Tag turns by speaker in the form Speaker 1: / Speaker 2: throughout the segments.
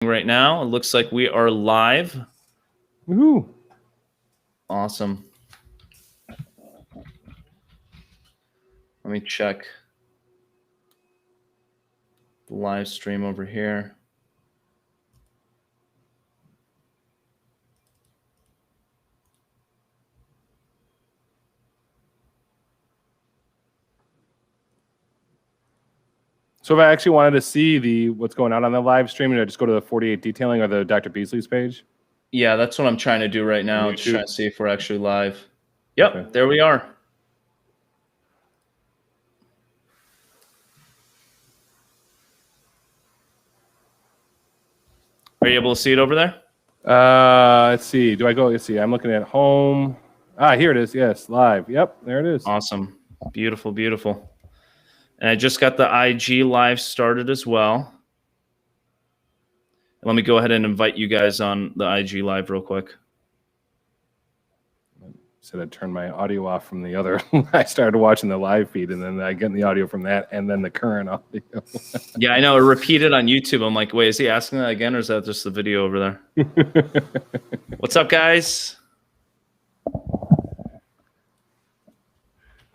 Speaker 1: Right now, it looks like we are live.
Speaker 2: Woohoo!
Speaker 1: Awesome. Let me check the live stream over here.
Speaker 2: So if I actually wanted to see what's going on the live stream, I just go to the 48 detailing or the Dr. Beasley's page?
Speaker 1: Yeah, that's what I'm trying to do right now. Just trying to see if we're actually live. Yep, okay. There we are. Are you able to see it over there?
Speaker 2: Let's see. Do I go? Let's see. I'm looking at home. Here it is. Yes, live. Yep, there it is.
Speaker 1: Awesome. Beautiful, beautiful. And I just got the IG live started as well. Let me go ahead and invite you guys on the IG live real quick.
Speaker 2: Said I turned my audio off from the other. I started watching the live feed, and then I get the audio from that, and then the current audio.
Speaker 1: Yeah, I know. It repeated on YouTube. I'm like, wait, is he asking that again, or is that just the video over there? What's up, guys?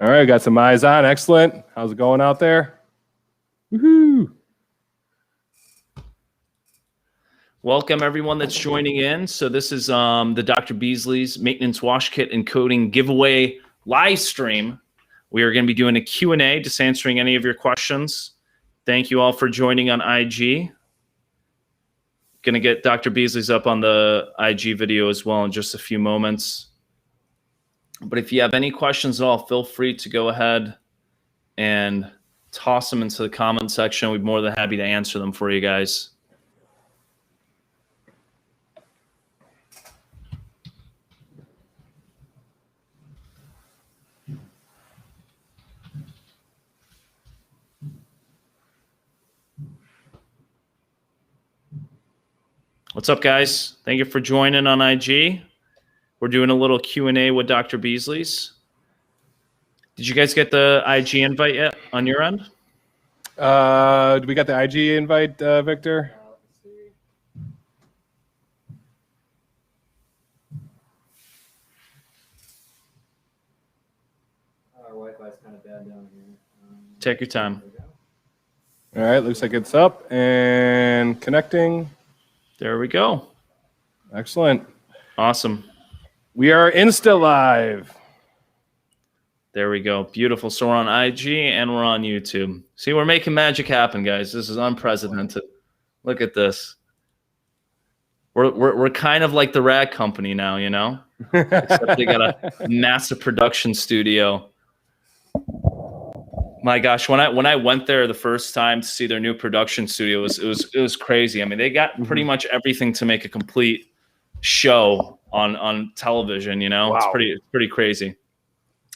Speaker 2: All right, got some eyes on. Excellent. How's it going out there? Woohoo!
Speaker 1: Welcome, everyone that's joining in. So this is the Dr. Beasley's Maintenance Wash Kit and Coating Giveaway live stream. We are going to be doing a Q&A, just answering any of your questions. Thank you all for joining on IG. Going to get Dr. Beasley's up on the IG video as well in just a few moments. But if you have any questions at all, feel free to go ahead and toss them into the comment section. We'd be more than happy to answer them for you guys. What's up, guys? Thank you for joining on IG. We're doing a little Q&A with Dr. Beasley's. Did you guys get the IG invite yet on your end?
Speaker 2: Do we got the IG invite, Victor?
Speaker 3: Let's see. Our Wi-Fi's kind of bad down here.
Speaker 1: Take your time.
Speaker 2: All right, looks like it's up and connecting.
Speaker 1: There we go.
Speaker 2: Excellent.
Speaker 1: Awesome.
Speaker 2: We are Insta Live.
Speaker 1: There we go. Beautiful. So we're on IG and we're on YouTube. See, we're making magic happen, guys. This is unprecedented. Look at this. We're kind of like the Rag Company now, you know? Except they got a massive production studio. My gosh, when I went there the first time to see their new production studio, it was crazy. I mean, they got pretty much everything to make a complete show on television. You know, wow. It's pretty crazy.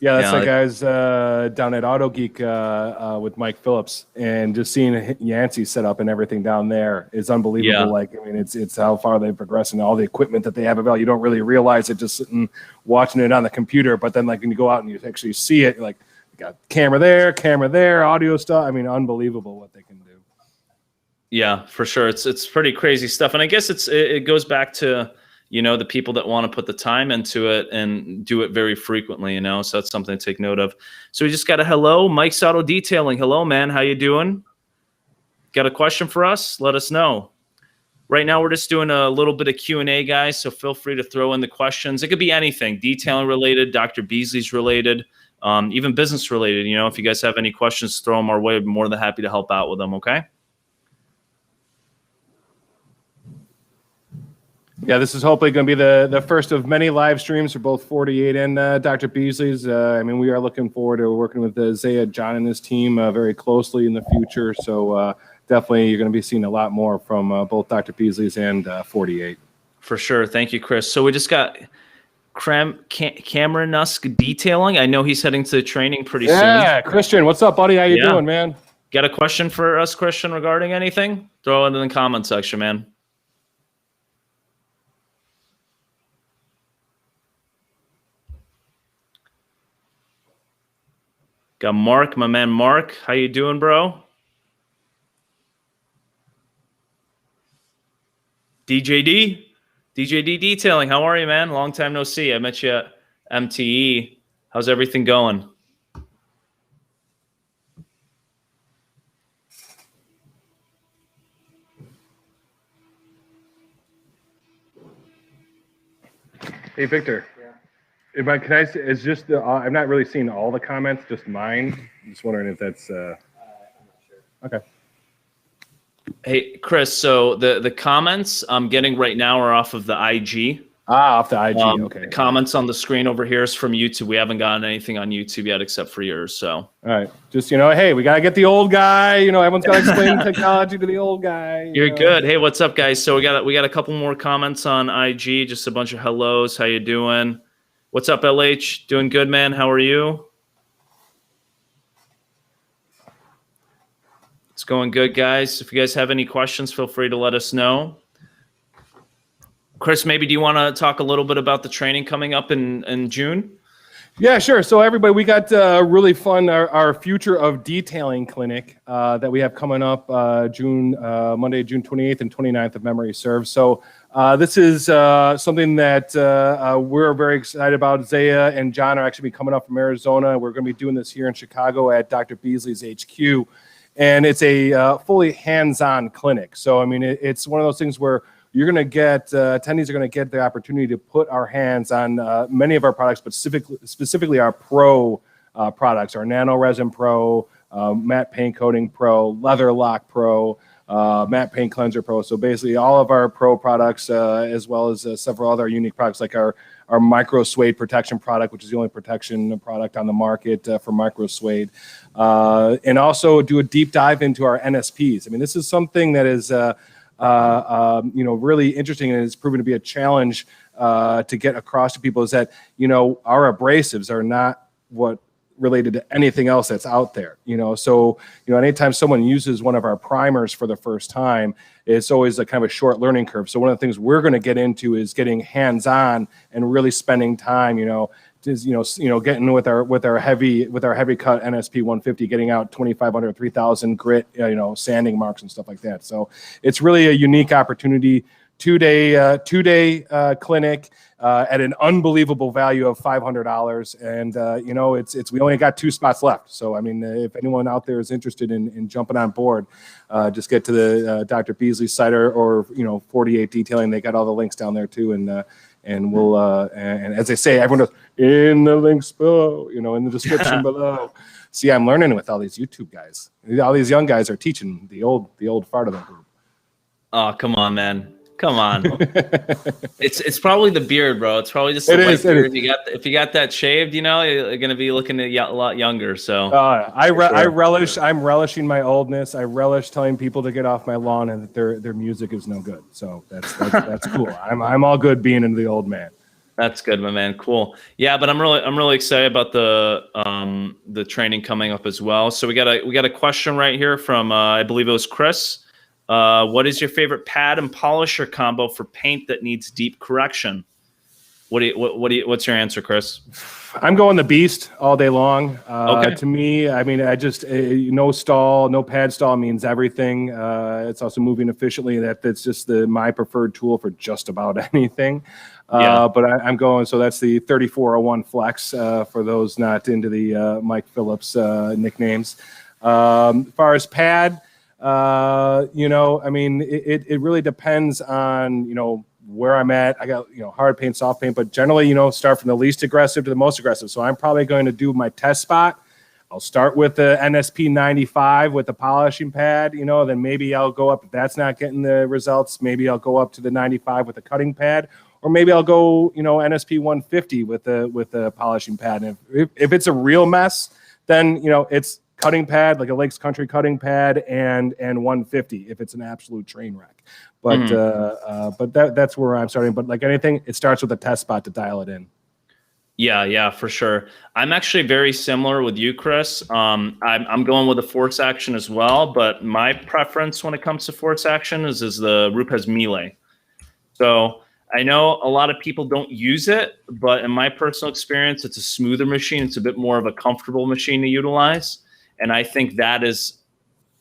Speaker 2: Yeah, that's like guys down at Auto Geek with Mike Phillips, and just seeing Yancey set up and everything down there is unbelievable. Yeah. Like, I mean, it's how far they've progressed and all the equipment that they have available. You don't really realize it just sitting watching it on the computer, but then like when you go out and you actually see it, you're like, got camera there, audio stuff. I mean, unbelievable what they can do.
Speaker 1: Yeah, for sure. It's pretty crazy stuff. And I guess it goes back to, you know, the people that want to put the time into it and do it very frequently, you know, so that's something to take note of. So we just got a hello, Mike's Auto Detailing. Hello, man. How you doing? Got a question for us? Let us know. Right now, we're just doing a little bit of Q&A, guys, so feel free to throw in the questions. It could be anything, detailing related, Dr. Beasley's related, even business related. You know, if you guys have any questions, throw them our way. I'd be more than happy to help out with them, okay?
Speaker 2: Yeah, this is hopefully going to be the first of many live streams for both 48 and Dr. Beasley's. I mean, we are looking forward to working with Zaia, John, and his team very closely in the future. So definitely you're going to be seeing a lot more from both Dr. Beasley's and 48.
Speaker 1: For sure. Thank you, Chris. So we just got Cameron Nusk Detailing. I know he's heading to training pretty soon.
Speaker 2: Yeah, Christian, what's up, buddy? How you doing, man?
Speaker 1: Got a question for us, Christian, regarding anything? Throw it in the comment section, man. Got Mark, my man Mark. How you doing, bro? DJD Detailing. How are you, man? Long time no see. I met you at MTE. How's everything going?
Speaker 2: Hey, Victor.
Speaker 3: Yeah.
Speaker 2: Can I say, it's just I'm not really seeing all the comments, just mine. I'm just wondering if that's.
Speaker 3: I'm not sure.
Speaker 2: Okay.
Speaker 1: Hey, Chris. So the comments I'm getting right now are off of the IG.
Speaker 2: Off the IG. Okay.
Speaker 1: The comments on the screen over here is from YouTube. We haven't gotten anything on YouTube yet except for yours. So.
Speaker 2: All right. Just, hey, we got to get the old guy. Everyone's got to explain technology to the old guy.
Speaker 1: You're good. Hey, what's up, guys? So we got a couple more comments on IG. Just a bunch of hellos. How you doing? What's up, LH? Doing good, man. How are you? It's going good, guys. If you guys have any questions, feel free to let us know. Chris, maybe do you want to talk a little bit about the training coming up in June?
Speaker 2: Yeah, sure. So everybody, we got really fun, our Future of Detailing clinic that we have coming up Monday, June 28th and 29th, if memory serves. So this is something that we're very excited about. Zaia and John are actually coming up from Arizona. We're going to be doing this here in Chicago at Dr. Beasley's HQ. And it's a fully hands-on clinic. So, I mean, it's one of those things where you're going to get, attendees are going to get the opportunity to put our hands on many of our products, but specifically our Pro products, our Nano Resin Pro, Matte Paint Coating Pro, Leather Lock Pro, Matte Paint Cleanser Pro. So basically all of our Pro products, as well as several other unique products like our Micro Suede protection product, which is the only protection product on the market for Micro Suede. And also do a deep dive into our NSPs. I mean, this is something that is really interesting, and it's proven to be a challenge to get across to people, is that, our abrasives are not what related to anything else that's out there. So anytime someone uses one of our primers for the first time, it's always a kind of a short learning curve. So one of the things we're going to get into is getting hands-on and really spending time, getting with our heavy cut NSP 150, getting out 2,500, 3,000 grit, sanding marks and stuff like that. So it's really a unique opportunity. Two-day clinic at an unbelievable value of $500, and we only got 2 spots left. So I mean, if anyone out there is interested in jumping on board, just get to the Dr. Beasley site or 48 Detailing. They got all the links down there too, and we'll and as they say, everyone knows in the links below, in the description below. See, I'm learning with all these YouTube guys. All these young guys are teaching the old fart of the group.
Speaker 1: Oh, come on, man. Come on. It's probably the beard, bro. It's probably just the white beard. If you got that shaved, you're gonna be looking a lot younger. So
Speaker 2: I'm relishing my oldness. I relish telling people to get off my lawn and that their music is no good. So that's cool. I'm all good being into the old man.
Speaker 1: That's good, my man. Cool. Yeah, but I'm really excited about the training coming up as well. So we got a question right here from I believe it was Chris. What is your favorite pad and polisher combo for paint that needs deep correction? What's your answer, Chris?
Speaker 2: I'm going the Beast all day long.
Speaker 1: Okay.
Speaker 2: To me, I mean, I just no pad stall means everything. It's also moving efficiently. That's just my preferred tool for just about anything. But I'm going. So that's the 3401 Flex for those not into the Mike Phillips nicknames. As far as pad. I mean, it really depends on, where I'm at. I got, hard paint, soft paint, but generally, start from the least aggressive to the most aggressive. So I'm probably going to do my test spot. I'll start with the NSP 95 with the polishing pad, then maybe I'll go up. If that's not getting the results, maybe I'll go up to the 95 with the cutting pad, or maybe I'll go, NSP 150 with the polishing pad. And if it's a real mess, then, it's cutting pad, like a Lakes Country cutting pad, and 150 if it's an absolute train wreck. But that's where I'm starting. But like anything, it starts with a test spot to dial it in.
Speaker 1: Yeah, for sure. I'm actually very similar with you, Chris. I'm going with a force action as well, but my preference when it comes to force action is the Rupes Melee. So I know a lot of people don't use it, but in my personal experience, it's a smoother machine. It's a bit more of a comfortable machine to utilize. And I think that is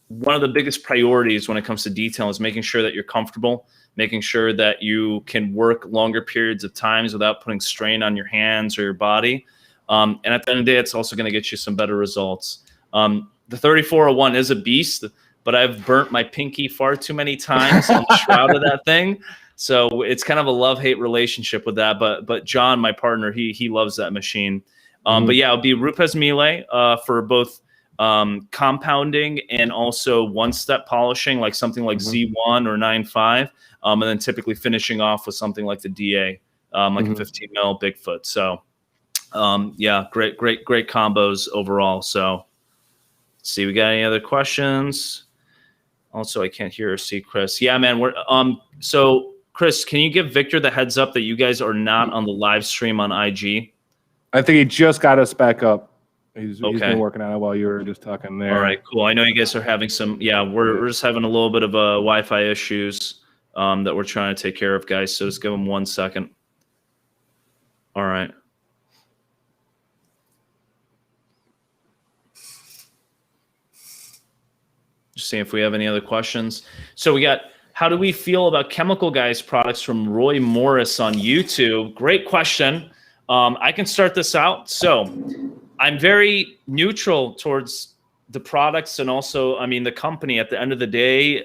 Speaker 1: one of the biggest priorities when it comes to detail, is making sure that you're comfortable, making sure that you can work longer periods of times without putting strain on your hands or your body. And at the end of the day, it's also going to get you some better results. The 3401 is a beast, but I've burnt my pinky far too many times on the shroud of that thing. So it's kind of a love-hate relationship with that. But John, my partner, he loves that machine. But yeah, it'll be Rupes Mille for both compounding and also one-step polishing, like something like Z1 or 9.5, and then typically finishing off with something like the DA, like a 15 mil Bigfoot. So yeah, great combos overall. So let's see, we got any other questions? Also, I can't hear or see Chris. Yeah, man, we're so Chris, can you give Victor the heads up that you guys are not on the live stream on IG?
Speaker 2: I think he just got us back up. He's been working on it while you were just talking there.
Speaker 1: All right, cool. I know you guys are having some, we're just having a little bit of Wi-Fi issues that we're trying to take care of, guys. So just give them 1 second. All right. Just seeing if we have any other questions. So we got, how do we feel about Chemical Guys products from Roy Morris on YouTube? Great question. I can start this out. So I'm very neutral towards the products and also, I mean, the company. At the end of the day,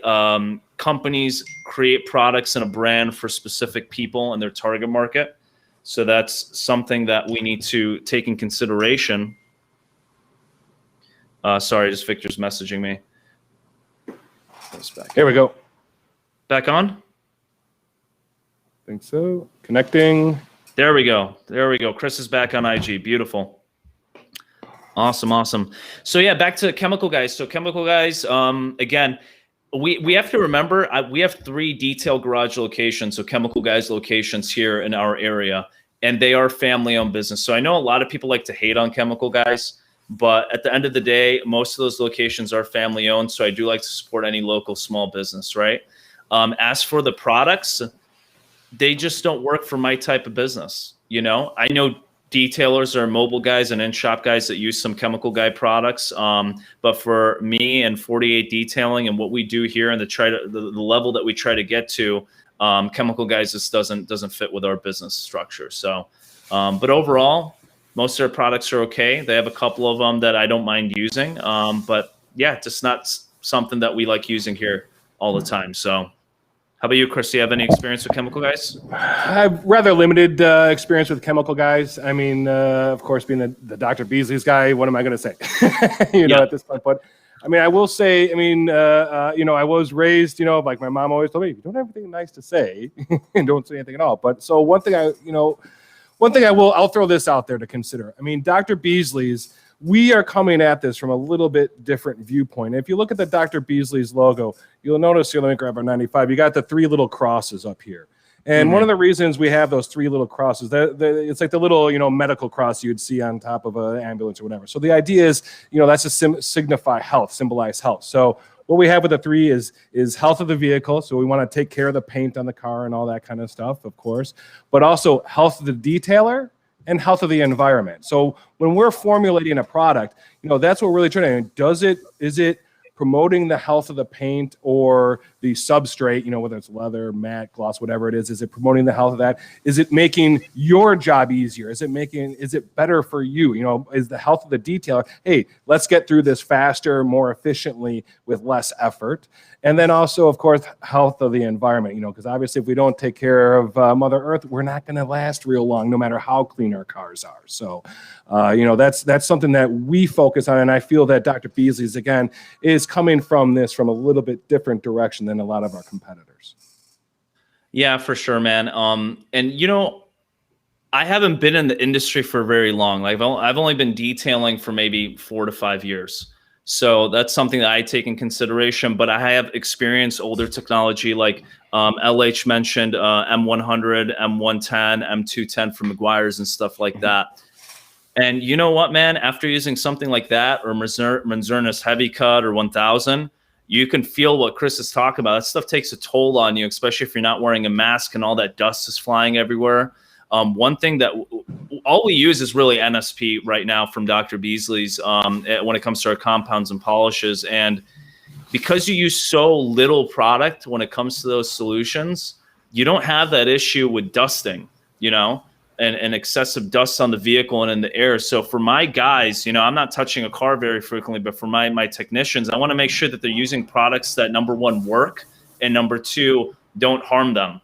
Speaker 1: companies create products and a brand for specific people and their target market. So that's something that we need to take in consideration. Sorry, just Victor's messaging me.
Speaker 2: Here we go.
Speaker 1: Back on?
Speaker 2: I think so. Connecting.
Speaker 1: There we go. There we go. Chris is back on IG. Beautiful. Awesome. So yeah, back to Chemical Guys. So Chemical Guys, again, we have to remember we have 3 detail garage locations, so Chemical Guys locations here in our area, and they are family-owned business. So I know a lot of people like to hate on Chemical Guys, but at the end of the day, most of those locations are family-owned. So I do like to support any local small business, right? As for the products, they just don't work for my type of business. You know, I know detailers or mobile guys and in-shop guys that use some Chemical Guy products. But for me and 48 Detailing and what we do here and the level that we try to get to, Chemical Guys just doesn't fit with our business structure. So, but overall, most of their products are okay. They have a couple of them that I don't mind using. But yeah, just not something that we like using here all the time. So how about you, Chris? Do you have any experience with Chemical Guys?
Speaker 2: I have rather limited experience with Chemical Guys. I mean, of course, being the Dr. Beasley's guy, what am I going to say? you know, at this point. But I mean, I will say, I mean, you know, I was raised, you know, like my mom always told me, if you don't have anything nice to say, don't say anything at all. But so one thing I'll throw this out there to consider. I mean, Dr. Beasley's, we are coming at this from a little bit different viewpoint. If you look at the Dr. Beasley's logo, you'll notice here, let me grab our 95, you got the 3 little crosses up here. And one of the reasons we have those 3 little crosses, it's like the little, you know, medical cross you'd see on top of an ambulance or whatever. So the idea is, you know, that's to signify health, symbolize health. So what we have with the 3 is health of the vehicle. So we want to take care of the paint on the car and all that kind of stuff, of course, but also health of the detailer and health of the environment. So when we're formulating a product, you know, that's what we're really trying to do. Is it promoting the health of the paint or the substrate, you know, whether it's leather, matte, gloss, whatever it is it promoting the health of that? Is it making your job easier? Is it better for you? You know, is the health of the detailer, hey, let's get through this faster, more efficiently with less effort. And then also, of course, health of the environment, you know, because obviously if we don't take care of Mother Earth, we're not going to last real long, no matter how clean our cars are. So, you know, that's something that we focus on. And I feel that Dr. Beasley's, again, is coming from a little bit different direction than a lot of our competitors.
Speaker 1: Yeah, for sure, man. And, you know, I haven't been in the industry for very long. Like I've only been detailing for maybe 4 to 5 years. So that's something that I take in consideration, but I have experienced older technology like LH mentioned, M100, M110, M210 from Meguiar's and stuff like that. And you know what, man, after using something like that or Manzurna's Heavy Cut or 1000, you can feel what Chris is talking about. That stuff takes a toll on you, especially if you're not wearing a mask and all that dust is flying everywhere. One thing that all we use is really NSP right now from Dr. Beasley's when it comes to our compounds and polishes. And because you use so little product when it comes to those solutions, you don't have that issue with dusting, you know, and excessive dust on the vehicle and in the air. So for my guys, you know, I'm not touching a car very frequently, but for my technicians, I want to make sure that they're using products that, number one, work, and number two, don't harm them.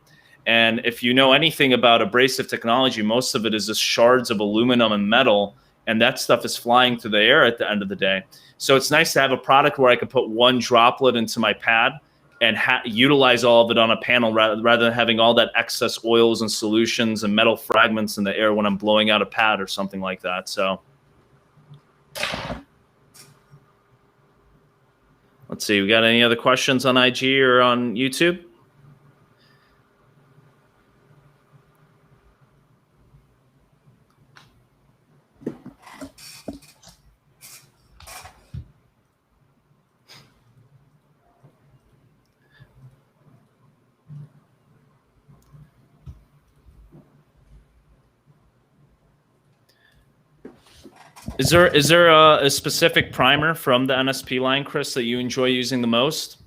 Speaker 1: And if you know anything about abrasive technology, most of it is just shards of aluminum and metal, and that stuff is flying through the air at the end of the day. So it's nice to have a product where I can put one droplet into my pad and utilize all of it on a panel rather than having all that excess oils and solutions and metal fragments in the air when I'm blowing out a pad or something like that. So let's see, we got any other questions on IG or on YouTube? Is there a specific primer from the NSP line, Chris, that you enjoy using the most?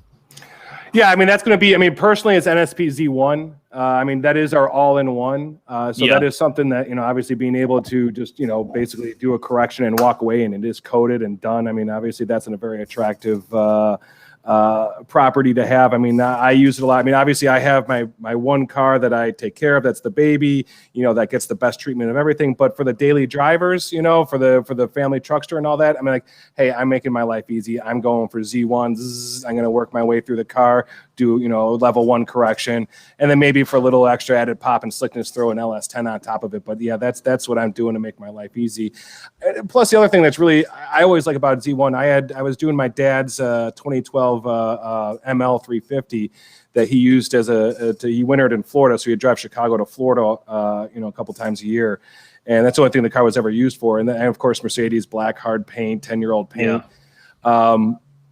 Speaker 2: Yeah, I mean, that's going to be, I mean, personally, it's NSP Z1. I mean, that is our all-in-one. So that is something that, you know, obviously being able to just, you know, basically do a correction and walk away and it is coated and done. I mean, obviously that's a very attractive property to have. I mean, I use it a lot. I mean, obviously I have my one car that I take care of. That's the baby, you know, that gets the best treatment of everything. But for the daily drivers, you know, for the family truckster and all that, I mean, like, hey, I'm making my life easy. I'm going for Z1. I'm going to work my way through the car, do, you know, level 1 correction. And then maybe for a little extra added pop and slickness, throw an LS10 on top of it. But yeah, that's what I'm doing to make my life easy. Plus the other thing that's really, I always like about Z1, I was doing my dad's 2012 ML 350 that he used as he wintered in Florida, so he'd drive Chicago to Florida, you know, a couple times a year, and that's the only thing the car was ever used for. And then, of course, Mercedes black hard paint, 10-year-old paint. Yeah.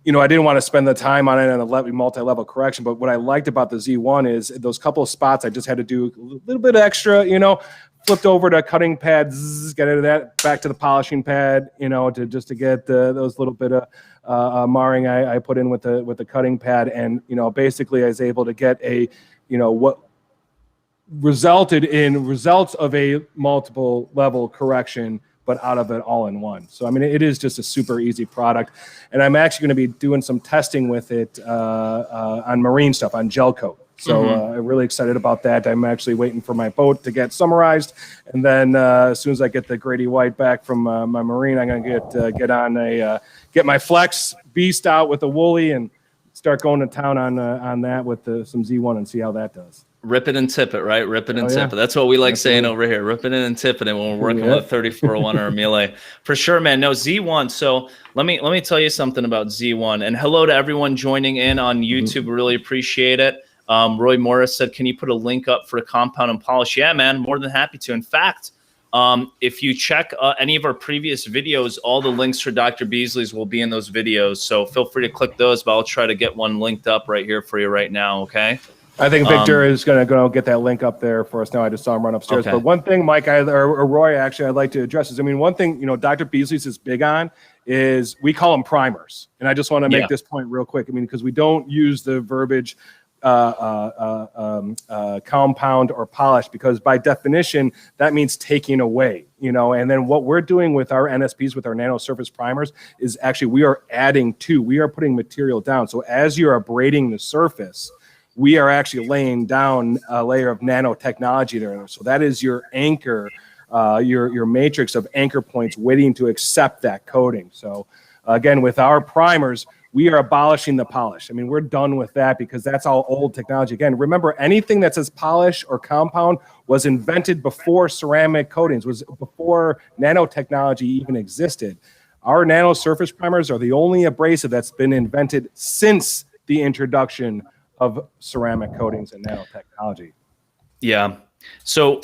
Speaker 2: You know, I didn't want to spend the time on it and a multi-level correction, but what I liked about the Z1 is those couple of spots I just had to do a little bit extra, you know, flipped over to cutting pad, get into that, back to the polishing pad, you know, to get those little bit of marring I put in with the cutting pad, and you know, basically I was able to get a, you know, what resulted in results of a multiple level correction, but out of it all in one. So I mean, it is just a super easy product, and I'm actually going to be doing some testing with it on marine stuff, on gel coat. So I'm really excited about that. I'm actually waiting for my boat to get summarized, and then as soon as I get the Grady White back from my marine, I'm going to get my Flex Beast out with the woolly and start going to town on that with some Z1 and see how that does.
Speaker 1: Rip it and tip it, right? Rip it and tip it. That's what we like saying over here. Rip it in and tip it when we're working with a 3401 or a Melee. For sure, man. No, Z1. So let me tell you something about Z1. And hello to everyone joining in on YouTube. Really appreciate it. Roy Morris said, can you put a link up for a compound and polish? Yeah, man, more than happy to. In fact, if you check any of our previous videos, all the links for Dr. Beasley's will be in those videos. So feel free to click those, but I'll try to get one linked up right here for you right now, okay?
Speaker 2: I think Victor is going to go get that link up there for us now. I just saw him run upstairs. Okay. But one thing, Mike, or Roy, actually, I'd like to address is, I mean, one thing, you know, Dr. Beasley's is big on is we call them primers. And I just want to make this point real quick. I mean, because we don't use the verbiage compound or polish, because by definition that means taking away, you know. And then what we're doing with our NSPs, with our nano surface primers, is actually we are putting material down. So as you're abrading the surface, we are actually laying down a layer of nanotechnology there. So that is your anchor, your matrix of anchor points waiting to accept that coating. So again, with our primers, we are abolishing the polish. I mean, we're done with that because that's all old technology. Again, remember, anything that says polish or compound was invented before ceramic coatings, was before nanotechnology even existed. Our nano surface primers are the only abrasive that's been invented since the introduction of ceramic coatings and nanotechnology.
Speaker 1: Yeah. So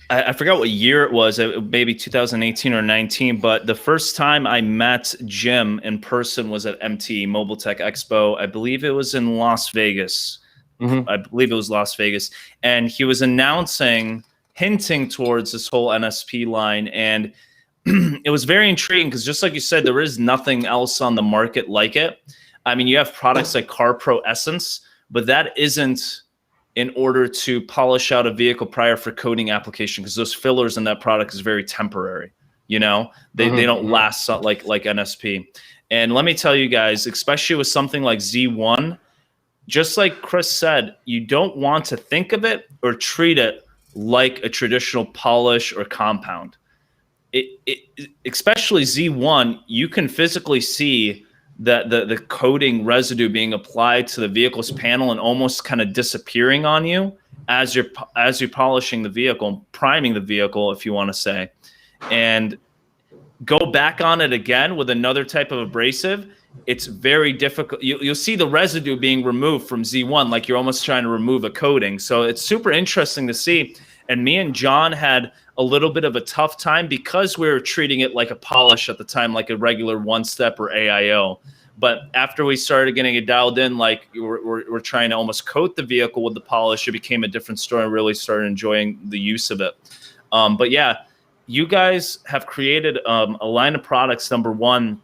Speaker 1: I forgot what year it was, maybe 2018 or 19, but the first time I met Jim in person was at MT, Mobile Tech Expo. I believe it was in Las Vegas. I believe it was Las Vegas. And he was hinting towards this whole NSP line. And it was very intriguing because, just like you said, there is nothing else on the market like it. I mean, you have products like CarPro Essence, but that isn't in order to polish out a vehicle prior for coating application, because those fillers in that product is very temporary. You know, they don't last like NSP. And let me tell you guys, especially with something like Z1, just like Chris said, you don't want to think of it or treat it like a traditional polish or compound. Especially Z1, you can physically see that the coating residue being applied to the vehicle's panel and almost kind of disappearing on you as you're polishing the vehicle, priming the vehicle, if you want to say, and go back on it again with another type of abrasive. It's very difficult. You'll see the residue being removed from Z1, like you're almost trying to remove a coating. So it's super interesting to see. And me and John had a little bit of a tough time because we were treating it like a polish at the time, like a regular one-step or AIO. But after we started getting it dialed in, like we're trying to almost coat the vehicle with the polish, it became a different story and really started enjoying the use of it. But yeah, you guys have created a line of products, number one,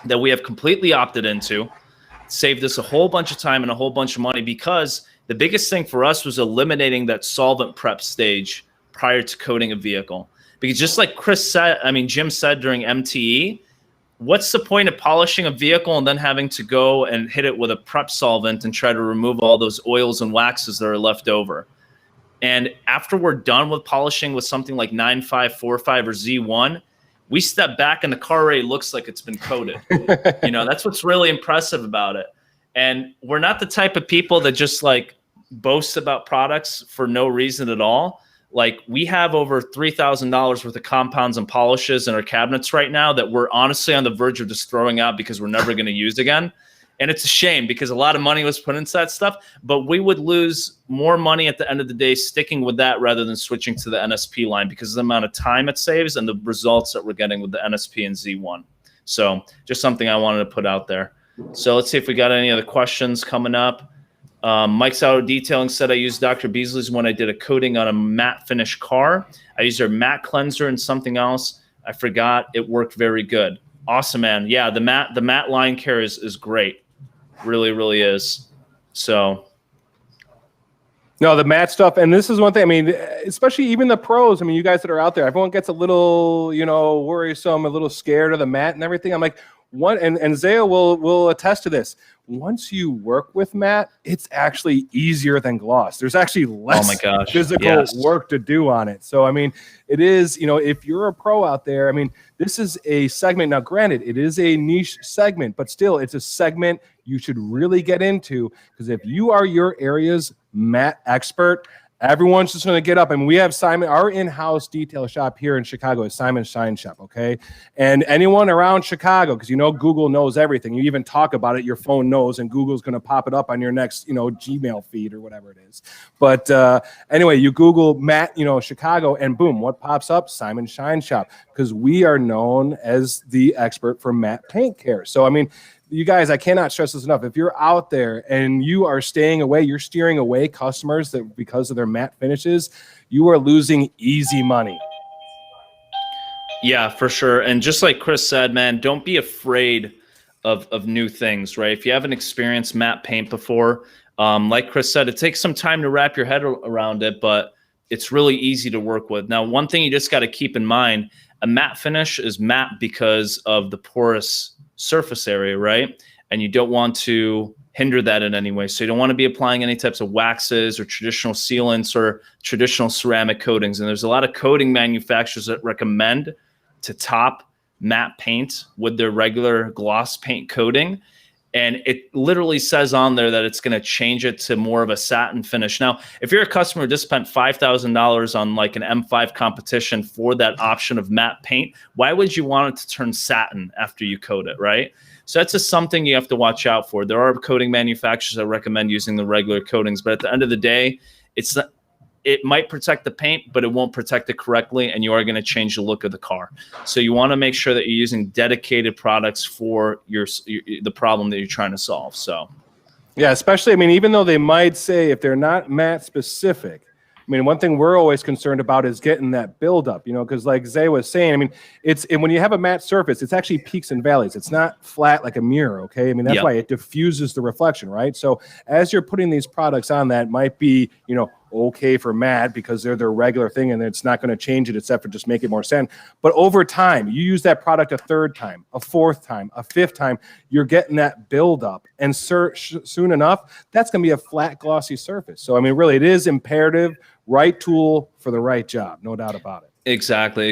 Speaker 1: that we have completely opted into, saved us a whole bunch of time and a whole bunch of money, because the biggest thing for us was eliminating that solvent prep stage prior to coating a vehicle. Because just like Jim said during MTE, what's the point of polishing a vehicle and then having to go and hit it with a prep solvent and try to remove all those oils and waxes that are left over? And after we're done with polishing with something like 9545 or Z1, we step back and the car already looks like it's been coated. You know, that's what's really impressive about it. And we're not the type of people that just like boast about products for no reason at all. Like, we have over $3,000 worth of compounds and polishes in our cabinets right now that we're honestly on the verge of just throwing out because we're never going to use again. And it's a shame because a lot of money was put into that stuff, but we would lose more money at the end of the day sticking with that rather than switching to the NSP line because of the amount of time it saves and the results that we're getting with the NSP and Z1. So just something I wanted to put out there. So let's see if we got any other questions coming up. Mike's Auto Detailing said, I used Dr. Beasley's when I did a coating on a matte finish car. I used their matte cleanser and something else. I forgot. It worked very good. Awesome, man. Yeah, the matte line care is great. Really, really is. So.
Speaker 2: No, the matte stuff. And this is one thing, I mean, especially even the pros. I mean, you guys that are out there, everyone gets a little, worrisome, a little scared of the matte and everything. I'm like, and Zaia will attest to this. Once you work with matte, it's actually easier than gloss. There's actually less physical work to do on it. So, I mean, it is, if you're a pro out there, I mean, this is a segment. Now, granted, it is a niche segment, but still, it's a segment you should really get into, because if you are your area's matte expert, everyone's just going to get up. And we have Simon, our in-house detail shop here in Chicago is Simon Shine Shop, okay? And anyone around Chicago, because Google knows everything. You even talk about it, your phone knows, and Google's going to pop it up on your next, Gmail feed or whatever it is. But anyway, you Google Matt, Chicago, and boom, what pops up? Simon Shine Shop, because we are known as the expert for matte paint care. So, I mean, you guys, I cannot stress this enough. If you're out there and you are staying away, you're steering away customers that because of their matte finishes, you are losing easy money.
Speaker 1: Yeah, for sure. And just like Chris said, man, don't be afraid of new things, right? If you haven't experienced matte paint before, like Chris said, it takes some time to wrap your head around it, but it's really easy to work with. Now, one thing you just got to keep in mind, a matte finish is matte because of the porous surface area, right? And you don't want to hinder that in any way. So you don't want to be applying any types of waxes or traditional sealants or traditional ceramic coatings. And there's a lot of coating manufacturers that recommend to top matte paint with their regular gloss paint coating. And it literally says on there that it's going to change it to more of a satin finish. Now, if you're a customer who just spent $5,000 on like an M5 competition for that option of matte paint, why would you want it to turn satin after you coat it, right? So that's just something you have to watch out for. There are coating manufacturers that recommend using the regular coatings, but at the end of the day, it might protect the paint, but it won't protect it correctly, and you are going to change the look of the car. So you want to make sure that you're using dedicated products for the problem that you're trying to solve. So,
Speaker 2: yeah, especially, I mean, even though they might say if they're not matte specific, I mean, one thing we're always concerned about is getting that buildup, because like Zaia was saying, I mean, and when you have a matte surface, it's actually peaks and valleys. It's not flat like a mirror, okay? I mean, that's why it diffuses the reflection, right? So as you're putting these products on, that might be, okay for matte because they're their regular thing and it's not going to change it except for just make it more sand. But over time, you use that product a third time, a fourth time, a fifth time, you're getting that buildup. And soon enough, that's going to be a flat, glossy surface. So, I mean, really, it is imperative, right tool for the right job, no doubt about it.
Speaker 1: Exactly.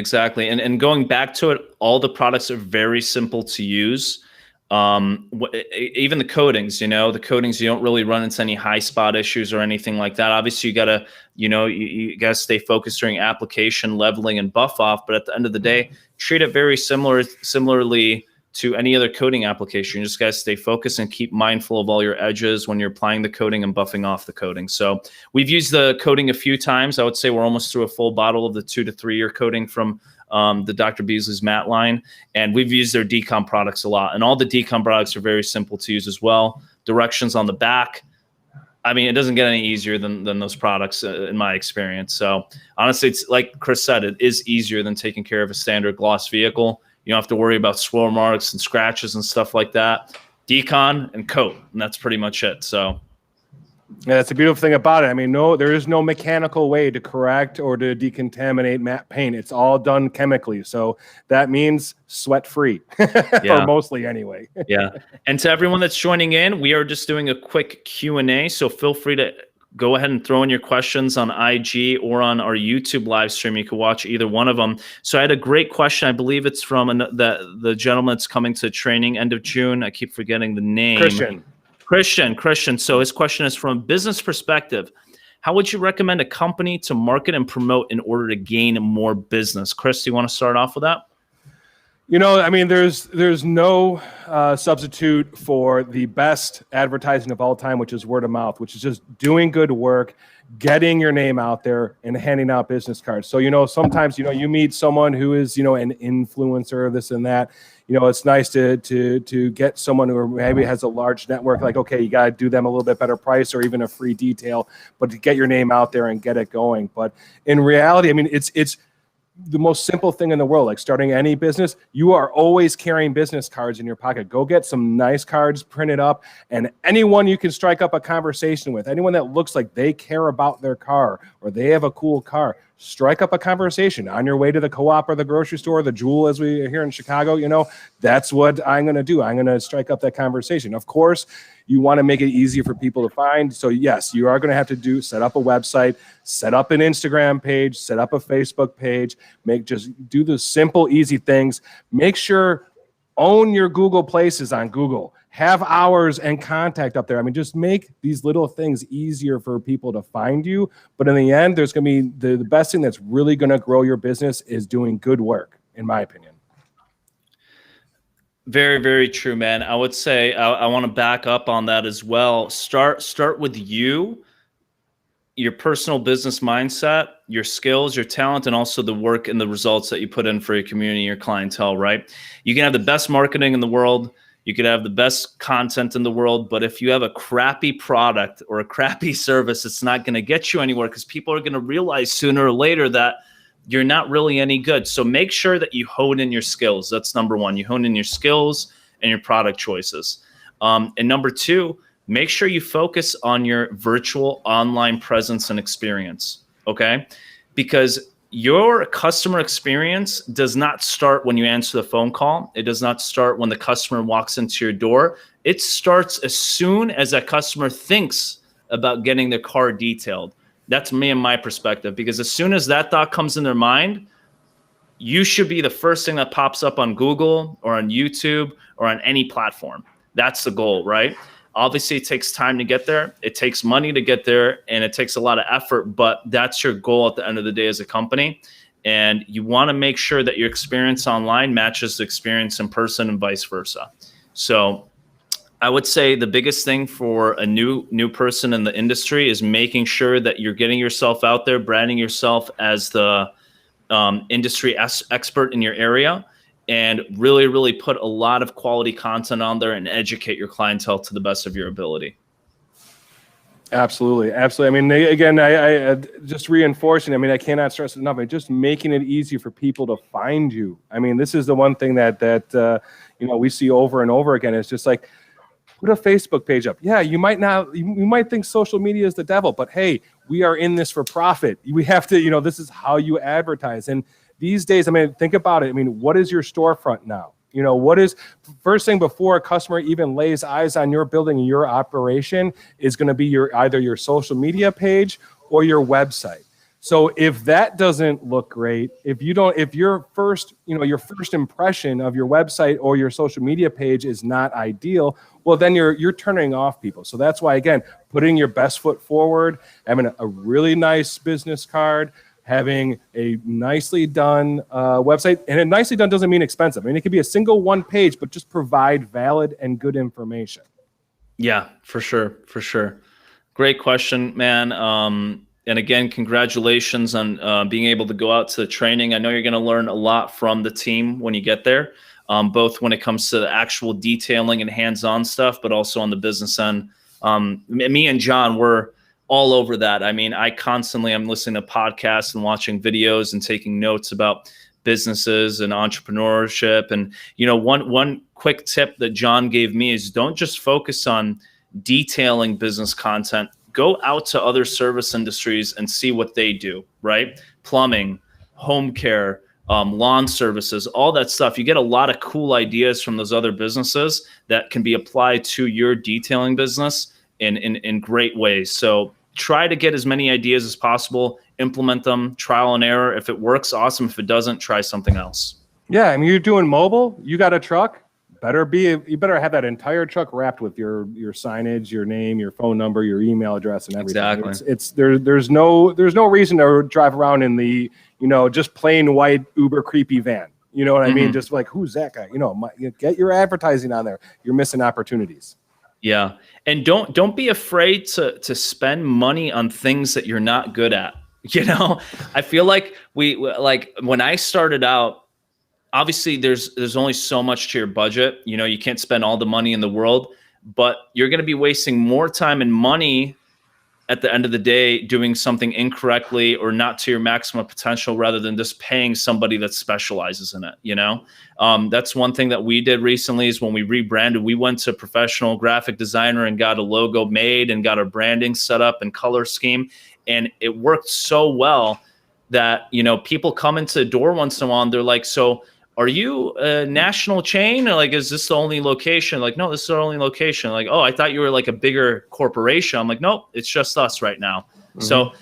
Speaker 1: And going back to it, all the products are very simple to use. Even the coatings, you don't really run into any high spot issues or anything like that. Obviously you gotta, you gotta stay focused during application, leveling, and buff off. But at the end of the day, treat it very similarly to any other coating application. You just gotta stay focused and keep mindful of all your edges when you're applying the coating and buffing off the coating. So we've used the coating a few times. I would say we're almost through a full bottle of the 2 to 3 year coating from the Dr. Beasley's matte line, and we've used their decom products a lot, and all the decom products are very simple to use as well. Directions on the back. I mean, it doesn't get any easier than those products in my experience. So honestly, it's like Chris said, it is easier than taking care of a standard gloss vehicle. You don't have to worry about swirl marks and scratches and stuff like that. Decon and coat, and that's pretty much it. So
Speaker 2: yeah, that's the beautiful thing about it. I mean, there is no mechanical way to correct or to decontaminate matte paint. It's all done chemically. So that means sweat-free, or mostly anyway.
Speaker 1: Yeah. And to everyone that's joining in, we are just doing a quick Q&A. So feel free to go ahead and throw in your questions on IG or on our YouTube live stream. You can watch either one of them. So I had a great question. I believe it's from the gentleman that's coming to training end of June. I keep forgetting the name. Christian. So his question is, from a business perspective, how would you recommend a company to market and promote in order to gain more business? Chris, do you want to start off with that?
Speaker 2: I mean, there's no substitute for the best advertising of all time, which is word of mouth, which is just doing good work, getting your name out there, and handing out business cards. So, sometimes, you meet someone who is, an influencer, this and that. It's nice to get someone who maybe has a large network, like, okay, you got to do them a little bit better price or even a free detail, but to get your name out there and get it going. But in reality, I mean, it's the most simple thing in the world. Like starting any business, you are always carrying business cards in your pocket. Go get some nice cards printed up, and anyone you can strike up a conversation with, anyone that looks like they care about their car or they have a cool car, strike up a conversation on your way to the co-op or the grocery store, the Jewel, as we are here in Chicago. That's what I'm going to do. I'm going to strike up that conversation. Of course, you want to make it easier for people to find. So yes, you are going to have to set up a website, set up an Instagram page, set up a Facebook page, just do the simple, easy things. Make sure, own your Google Places on Google. Have hours and contact up there. I mean, just make these little things easier for people to find you. But in the end, there's going to be the best thing that's really going to grow your business is doing good work, in my opinion.
Speaker 1: Very, very true, man. I would say I want to back up on that as well. Start with you, your personal business mindset, your skills, your talent, and also the work and the results that you put in for your community, your clientele, right? You can have the best marketing in the world. You could have the best content in the world, but if you have a crappy product or a crappy service, it's not going to get you anywhere, because people are going to realize sooner or later that you're not really any good. So make sure that you hone in your skills. That's number one. You hone in your skills and your product choices. And number two, make sure you focus on your virtual online presence and experience, okay? Because your customer experience does not start when you answer the phone call. It does not start when the customer walks into your door. It starts as soon as that customer thinks about getting their car detailed. That's me and my perspective, because as soon as that thought comes in their mind, you should be the first thing that pops up on Google or on YouTube or on any platform. That's the goal, right? Obviously, it takes time to get there. It takes money to get there, and it takes a lot of effort, but that's your goal at the end of the day as a company. And you want to make sure that your experience online matches the experience in person and vice versa. So I would say the biggest thing for a new person in the industry is making sure that you're getting yourself out there, branding yourself as the industry expert in your area, and really, really put a lot of quality content on there and educate your clientele to the best of your ability.
Speaker 2: Absolutely. Absolutely. I mean, again, I just reinforcing, I mean, I cannot stress it enough. Just making it easy for people to find you. I mean, this is the one thing that we see over and over again. It's just like, put a Facebook page up. Yeah, you might think social media is the devil, but hey, we are in this for profit. We have to, this is how you advertise. And these days, I mean, think about it. I mean, what is your storefront now? What is first thing before a customer even lays eyes on your building and your operation is going to be either your social media page or your website. So if that doesn't look great, if your first impression of your website or your social media page is not ideal, well, then you're turning off people. So that's why, again, putting your best foot forward, having a really nice business card, having a nicely done website, and a nicely done doesn't mean expensive. I mean, it could be a single one page, but just provide valid and good information.
Speaker 1: Yeah, for sure. Great question, man. And again, congratulations on being able to go out to the training. I know you're going to learn a lot from the team when you get there, both when it comes to the actual detailing and hands-on stuff, but also on the business end. Me and John, we're all over that. I mean, I'm listening to podcasts and watching videos and taking notes about businesses and entrepreneurship. And, one quick tip that John gave me is don't just focus on detailing business content. Go out to other service industries and see what they do, right? Plumbing, home care, lawn services, all that stuff. You get a lot of cool ideas from those other businesses that can be applied to your detailing business in great ways. So try to get as many ideas as possible, implement them, trial and error. If it works, awesome. If it doesn't, try something else. Yeah,
Speaker 2: I mean, you're doing mobile, you got a truck, you better have that entire truck wrapped with your signage, your name, your phone number, your email address, and everything.
Speaker 1: Exactly.
Speaker 2: There's no reason to drive around in the just plain white Uber creepy van. You know what I mean? Just like, who's that guy? Get your advertising on there. You're missing opportunities.
Speaker 1: Yeah, and don't be afraid to spend money on things that you're not good at. I feel like when I started out. Obviously, there's only so much to your budget. You can't spend all the money in the world, but you're going to be wasting more time and money at the end of the day doing something incorrectly or not to your maximum potential rather than just paying somebody that specializes in it. That's one thing that we did recently is when we rebranded, we went to a professional graphic designer and got a logo made and got our branding set up and color scheme. And it worked so well that, people come into the door once in a while and they're like, so are you a national chain? Or like, is this the only location? Like, no, this is our only location. Like, oh, I thought you were like a bigger corporation. I'm like, nope, it's just us right now. So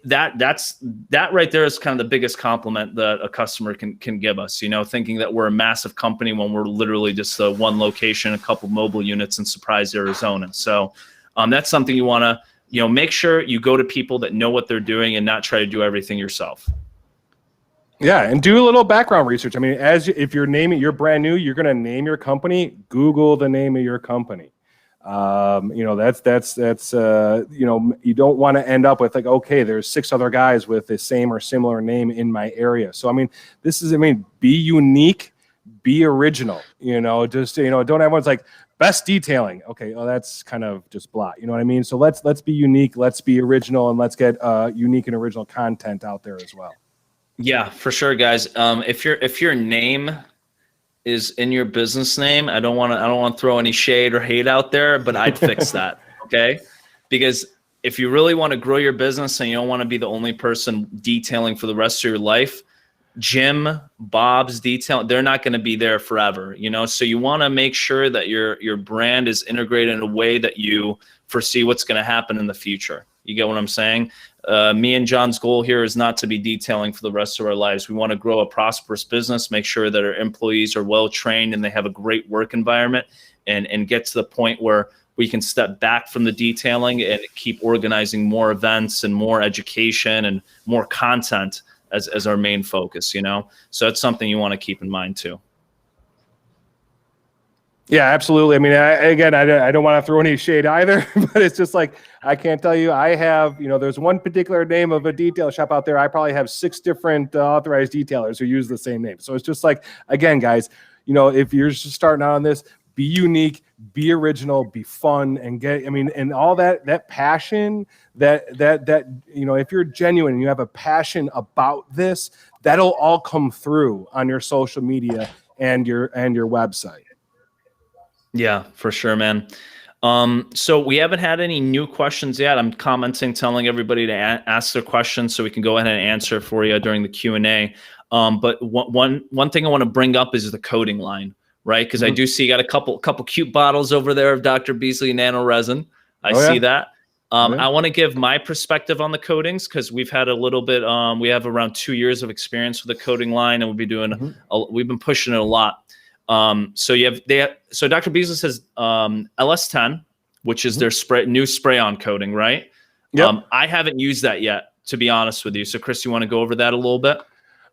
Speaker 1: that right there is kind of the biggest compliment that a customer can give us, thinking that we're a massive company when we're literally just one location, a couple mobile units in Surprise, Arizona. So that's something you want to, make sure you go to people that know what they're doing and not try to do everything yourself.
Speaker 2: Yeah, and do a little background research. I mean, if you're brand new, you're going to name your company. Google the name of your company. You don't want to end up with like, okay, there's 6 other guys with the same or similar name in my area. So I mean, be unique, be original. Don't everyone's like best detailing. Okay, well that's kind of just blah. You know what I mean? So let's be unique, let's be original, and let's get unique and original content out there as well.
Speaker 1: Yeah, for sure, guys. If your name is in your business name, I don't want to throw any shade or hate out there, but I'd fix that, okay? Because if you really want to grow your business and you don't want to be the only person detailing for the rest of your life, Jim, Bob's Detail, they're not going to be there forever, So you want to make sure that your brand is integrated in a way that you foresee what's going to happen in the future. You get what I'm saying? Me and John's goal here is not to be detailing for the rest of our lives. We want to grow a prosperous business, make sure that our employees are well trained and they have a great work environment, and get to the point where we can step back from the detailing and keep organizing more events and more education and more content as our main focus, So that's something you want to keep in mind too.
Speaker 2: Yeah, absolutely. I mean, I don't want to throw any shade either, but it's just like, I can't tell you, I have, there's one particular name of a detail shop out there. I probably have 6 different authorized detailers who use the same name. So it's just like, again, guys, if you're just starting out on this, be unique, be original, be fun, and get, I mean, and all that passion that if you're genuine and you have a passion about this, that'll all come through on your social media and your website.
Speaker 1: Yeah, for sure, man. So we haven't had any new questions yet. I'm commenting, telling everybody to ask their questions so we can go ahead and answer for you during the Q&A. But one thing I want to bring up is the coating line, right? Because I do see you got a couple cute bottles over there of Dr. Beasley Nano Resin. I see that. I want to give my perspective on the coatings because we've had a little bit. We have around 2 years of experience with the coating line, and we'll be doing. We've been pushing it a lot. So Dr. Beasley says LS10, which is their new spray-on coating, right? Yep. I haven't used that yet, to be honest with you. So Chris, you want to go over that a little bit?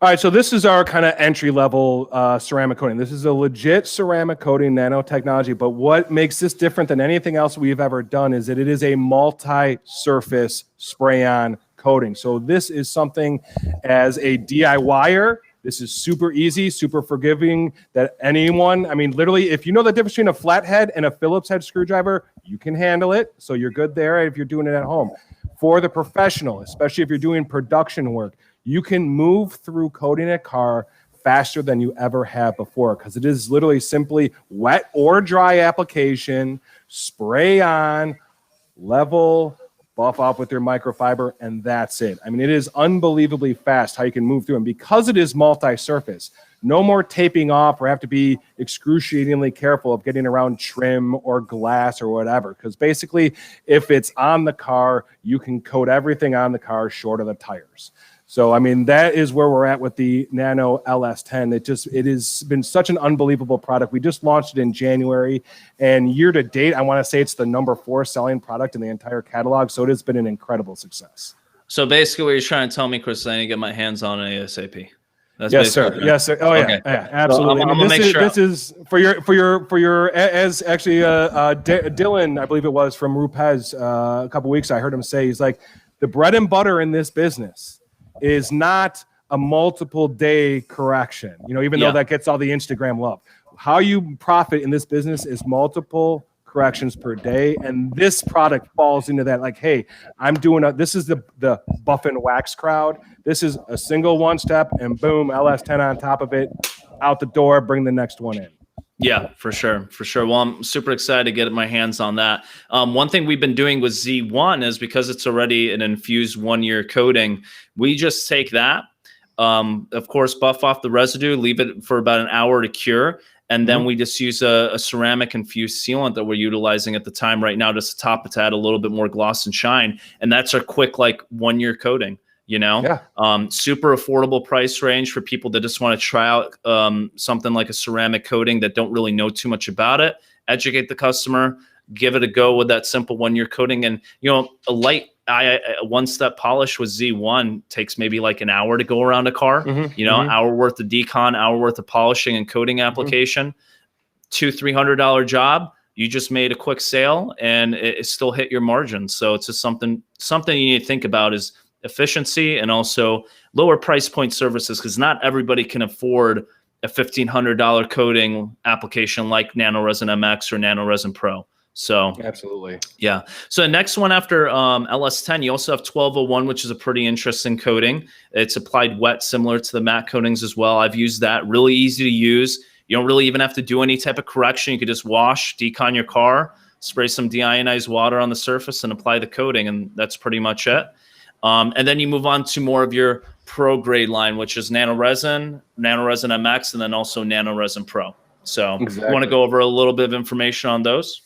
Speaker 2: All right, so this is our kind of entry-level ceramic coating. This is a legit ceramic coating, nanotechnology, but what makes this different than anything else we've ever done is that it is a multi-surface spray-on coating. So this is something as a DIYer, this is super easy, super forgiving that anyone, I mean, literally, if you know the difference between a flathead and a Phillips head screwdriver, you can handle it. So you're good there if you're doing it at home. For the professional, especially if you're doing production work, you can move through coating a car faster than you ever have before because it is literally simply wet or dry application, spray on, level, buff off with your microfiber, and that's it. I mean, it is unbelievably fast how you can move through. And because it is multi-surface, no more taping off or have to be excruciatingly careful of getting around trim or glass or whatever. Because basically, if it's on the car, you can coat everything on the car short of the tires. So, I mean, that is where we're at with the Nano LS10. It has been such an unbelievable product. We just launched it in January, and year to date, I want to say it's the #4 selling product in the entire catalog. So it has been an incredible success.
Speaker 1: So basically what you're trying to tell me, Chris, is I need to get my hands on it ASAP.
Speaker 2: That's yes, sir. Right. Yes, sir. Oh, yeah, okay. Yeah, absolutely. So this is for your as actually Dylan, I believe it was from Rupez a couple weeks. I heard him say he's like the bread and butter in this business is not a multiple day correction, even though that gets all the Instagram love. How you profit in this business is multiple corrections per day. And this product falls into that. Like, hey, this is the buff and wax crowd. This is a single one step and boom, LS10 on top of it, out the door, bring the next one in.
Speaker 1: Yeah, for sure. Well, I'm super excited to get my hands on that. One thing we've been doing with Z1 is because it's already an infused 1-year coating, we just take that, of course, buff off the residue, leave it for about an hour to cure, and then we just use a ceramic infused sealant that we're utilizing at the time right now just to top it to add a little bit more gloss and shine. And that's our quick, 1-year coating. Super affordable price range for people that just want to try out something like a ceramic coating that don't really know too much about it. Educate the customer, give it a go with that simple 1-year coating. And, a light one-step polish with Z1 takes maybe an hour to go around a car, hour worth of decon, hour worth of polishing and coating application, $200-$300 job. You just made a quick sale and it still hit your margins. So it's just something you need to think about is efficiency and also lower price point services, because not everybody can afford a $1,500 coating application like Nano Resin MX or Nano Resin Pro. So
Speaker 2: absolutely.
Speaker 1: Yeah. So the next one after LS10, you also have 1201, which is a pretty interesting coating. It's applied wet, similar to the matte coatings as well. I've used that. Really easy to use. You don't really even have to do any type of correction. You could just wash, decon your car, spray some deionized water on the surface and apply the coating. And that's pretty much it. And then you move on to more of your pro grade line, which is Nano Resin MX, and then also Nano Resin Pro. So You want to go over a little bit of information on those?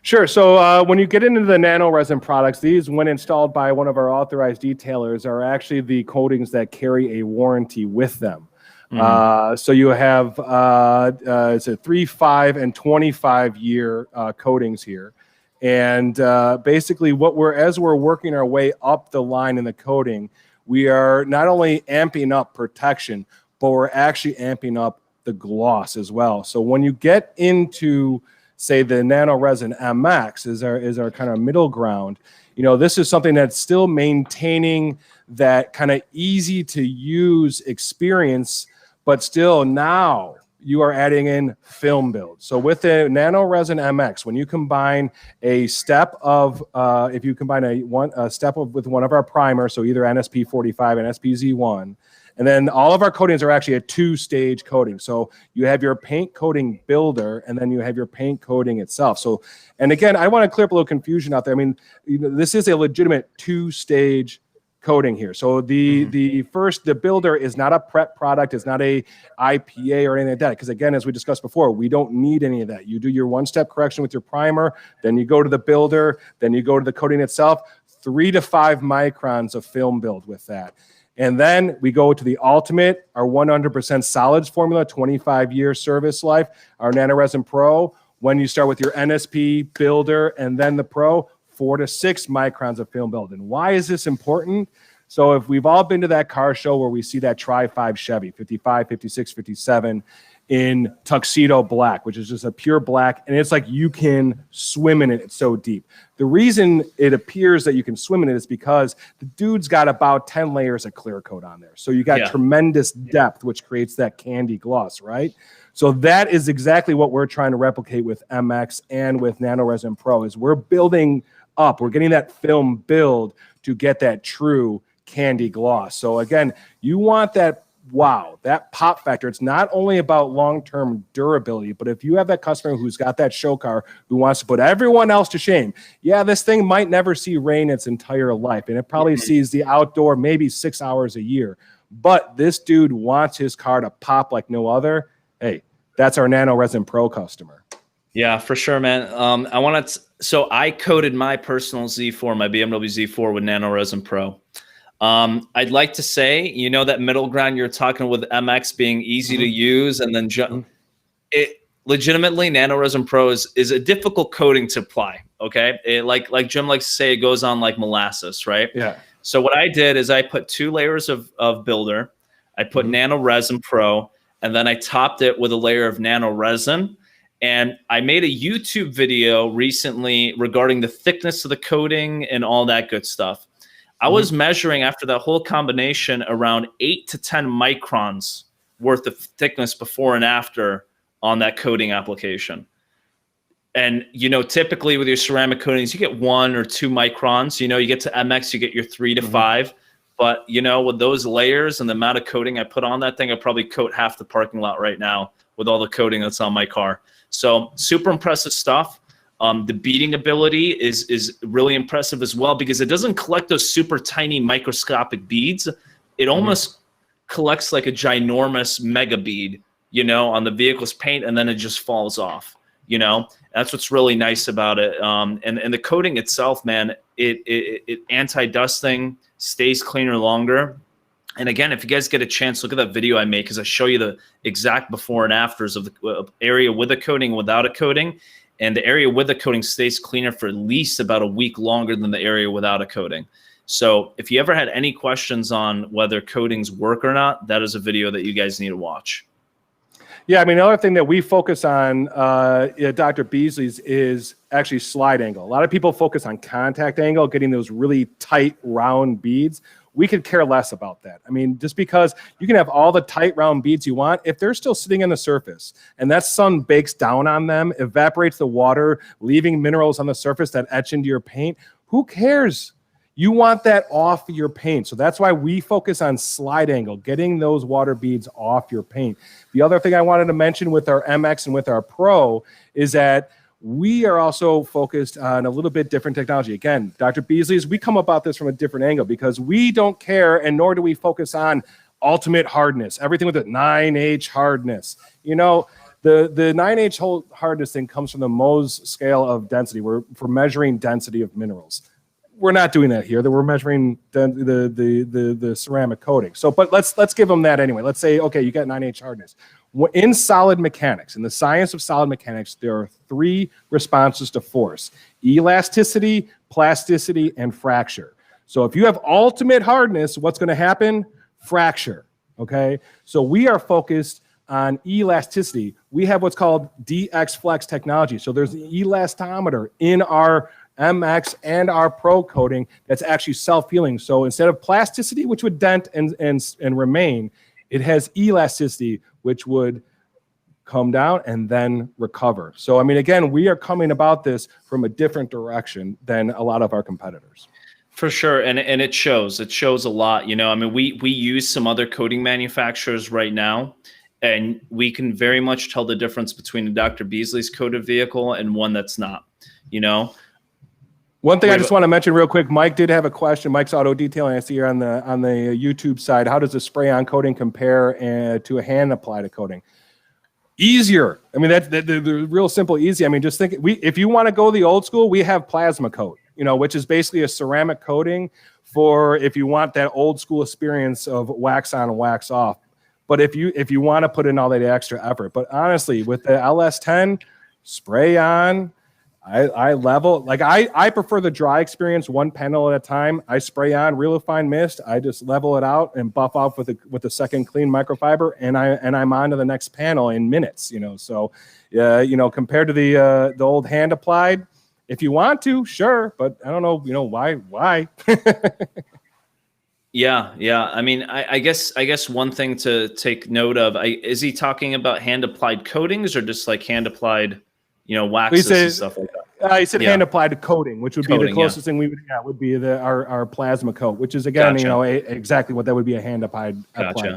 Speaker 2: Sure. So when you get into the Nano Resin products, these, when installed by one of our authorized detailers, are actually the coatings that carry a warranty with them. So you have it's a 3, 5, and 25-year coatings here. And basically, as we're working our way up the line in the coating, we are not only amping up protection, but we're actually amping up the gloss as well. So when you get into, say, the Nano Resin MX is our kind of middle ground, this is something that's still maintaining that kind of easy to use experience, but still now you are adding in film build. So with the Nano Resin MX, when you combine a step of, if you combine a step with one of our primers, so either NSP 45 and SPZ1, and then all of our coatings are actually a 2-stage coating. So you have your paint coating builder, and then you have your paint coating itself. So, and again, I want to clear up a little confusion out there. I mean, this is a legitimate 2-stage coating here. So the builder is not a prep product. It's not a IPA or anything like that. Because again, as we discussed before, we don't need any of that. You do your 1-step correction with your primer, then you go to the builder, then you go to the coating itself, 3 to 5 microns of film build with that. And then we go to the ultimate, our 100% solids formula, 25-year service life, our Nano Resin Pro. When you start with your NSP builder and then the Pro, 4 to 6 microns of film build. And why is this important? So if we've all been to that car show where we see that Tri-5 Chevy, 55, 56, 57, in tuxedo black, which is just a pure black, and it's like you can swim in it. It's so deep. The reason it appears that you can swim in it is because the dude's got about 10 layers of clear coat on there. So you got tremendous depth, which creates that candy gloss, right? So that is exactly what we're trying to replicate with MX and with Nano Resin Pro. Is we're building up, we're getting that film build to get that true candy gloss. So again, you want that wow, that pop factor. It's not only about long-term durability, but if you have that customer who's got that show car who wants to put everyone else to shame, yeah, this thing might never see rain its entire life, and it probably sees the outdoor maybe 6 hours a year. But this dude wants his car to pop like no other. Hey, that's our Nano Resin Pro customer.
Speaker 1: Yeah, for sure, man. I want to. So I coated my personal Z4, my BMW Z4, with Nano Resin Pro. I'd like to say, you know, that middle ground you're talking with MX being easy to use, and then it legitimately Nano Resin Pro is a difficult coating to apply. Okay, like Jim likes to say, it goes on like molasses, right?
Speaker 2: Yeah.
Speaker 1: So what I did is I put 2 layers of builder, I put Nano Resin Pro, and then I topped it with a layer of Nano Resin. And I made a YouTube video recently regarding the thickness of the coating and all that good stuff. I was measuring after that whole combination around 8 to 10 microns worth of thickness before and after on that coating application. And, you know, typically with your ceramic coatings, you get 1 or 2 microns. You know, you get to MX, you get your 3 to 5. But, you know, with those layers and the amount of coating I put on that thing, I probably coat half the parking lot right now with all the coating that's on my car. So super impressive stuff. The beading ability is really impressive as well, because it doesn't collect those super tiny microscopic beads. It almost collects like a ginormous mega bead, you know, on the vehicle's paint, and then it just falls off, you know. That's what's really nice about it. And the coating itself, man, it anti-dusting, stays cleaner longer. And again, if you guys get a chance, look at that video I made, because I show you the exact before and afters of the area with a coating, without a coating. And the area with a coating stays cleaner for at least about a week longer than the area without a coating. So if you ever had any questions on whether coatings work or not, that is a video that you guys need to watch.
Speaker 2: Yeah, I mean, another thing that we focus on at Dr. Beasley's is actually slide angle. A lot of people focus on contact angle, getting those really tight, round beads. We could care less about that. I mean, just because you can have all the tight round beads you want, if they're still sitting on the surface and that sun bakes down on them, evaporates the water, leaving minerals on the surface that etch into your paint, who cares? You want that off your paint. So that's why we focus on slide angle, getting those water beads off your paint. The other thing I wanted to mention with our MX and with our Pro is that we are also focused on a little bit different technology. Again, Dr. Beasley's, we come about this from a different angle, because we don't care, and nor do we focus on ultimate hardness, everything with the 9H hardness. You know, the 9H hardness thing comes from the Mohs scale of density. We're measuring density of minerals. We're not doing that here. That we're measuring the ceramic coating. So, but let's give them that anyway. Let's say, okay, you got 9H hardness. In solid mechanics, in the science of solid mechanics, there are 3 responses to force: elasticity, plasticity, and fracture. So if you have ultimate hardness, what's going to happen? Fracture. Okay. So we are focused on elasticity. We have what's called DX Flex technology. So there's an elastometer in our MX and our Pro coating that's actually self-healing. So instead of plasticity, which would dent and remain, it has elasticity, which would come down, and then recover. So, I mean, again, we are coming about this from a different direction than a lot of our competitors.
Speaker 1: For sure, and it shows. It shows a lot. You know, I mean, we use some other coating manufacturers right now, and we can very much tell the difference between a Dr. Beasley's coated vehicle and one that's not. You know,
Speaker 2: one thing I just want to mention real quick, Mike did have a question. Mike's Auto Detailing, I see here on the YouTube side. How does a spray-on coating compare to a hand-applied coating? Easier. I mean, that's the real simple, easy. I mean, just think, if you want to go the old school, we have plasma coat, you know, which is basically a ceramic coating for if you want that old school experience of wax on and wax off. But if you want to put in all that extra effort, but honestly, with the LS10 spray on, I level, like I prefer the dry experience, one panel at a time. I spray on real fine mist. I just level it out and buff off with a second clean microfiber, and I'm on to the next panel in minutes. You know, so you know, compared to the old hand applied, if you want to, sure, but I don't know, you know, why?
Speaker 1: Yeah. I mean, I guess one thing to take note of, is he talking about hand applied coatings or just like hand applied, you know, waxes and stuff like that?
Speaker 2: He said hand applied coating, which would be the closest thing we would have would be our plasma coat, which is again, you know, exactly what that would be, a hand applied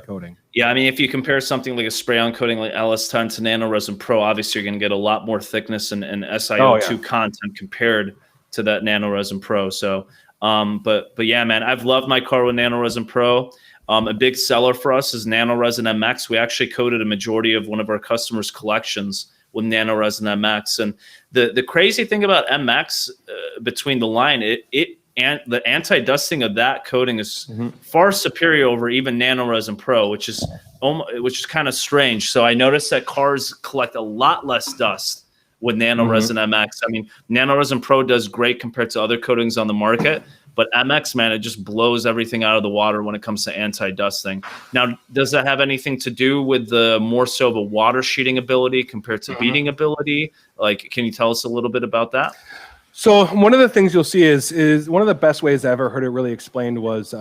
Speaker 2: coating.
Speaker 1: Yeah, I mean, if you compare something like a spray-on coating like LS10 to Nano Resin Pro, obviously you're going to get a lot more thickness and SiO2 content compared to that Nano Resin Pro. So, but yeah, man, I've loved my car with Nano Resin Pro. A big seller for us is Nano Resin MX. We actually coated a majority of one of our customers' collections with Nano Resin MX. And the crazy thing about MX, between the line, and the anti-dusting of that coating is far superior over even Nano Resin Pro, which is kind of strange. So I noticed that cars collect a lot less dust with Nano Resin MX. I mean, Nano Resin Pro does great compared to other coatings on the market, but MX, man, it just blows everything out of the water when it comes to anti-dusting. Now, does that have anything to do with the more so of a water sheeting ability compared to beading ability? Like, can you tell us a little bit about that?
Speaker 2: So one of the things you'll see is one of the best ways I ever heard it really explained was,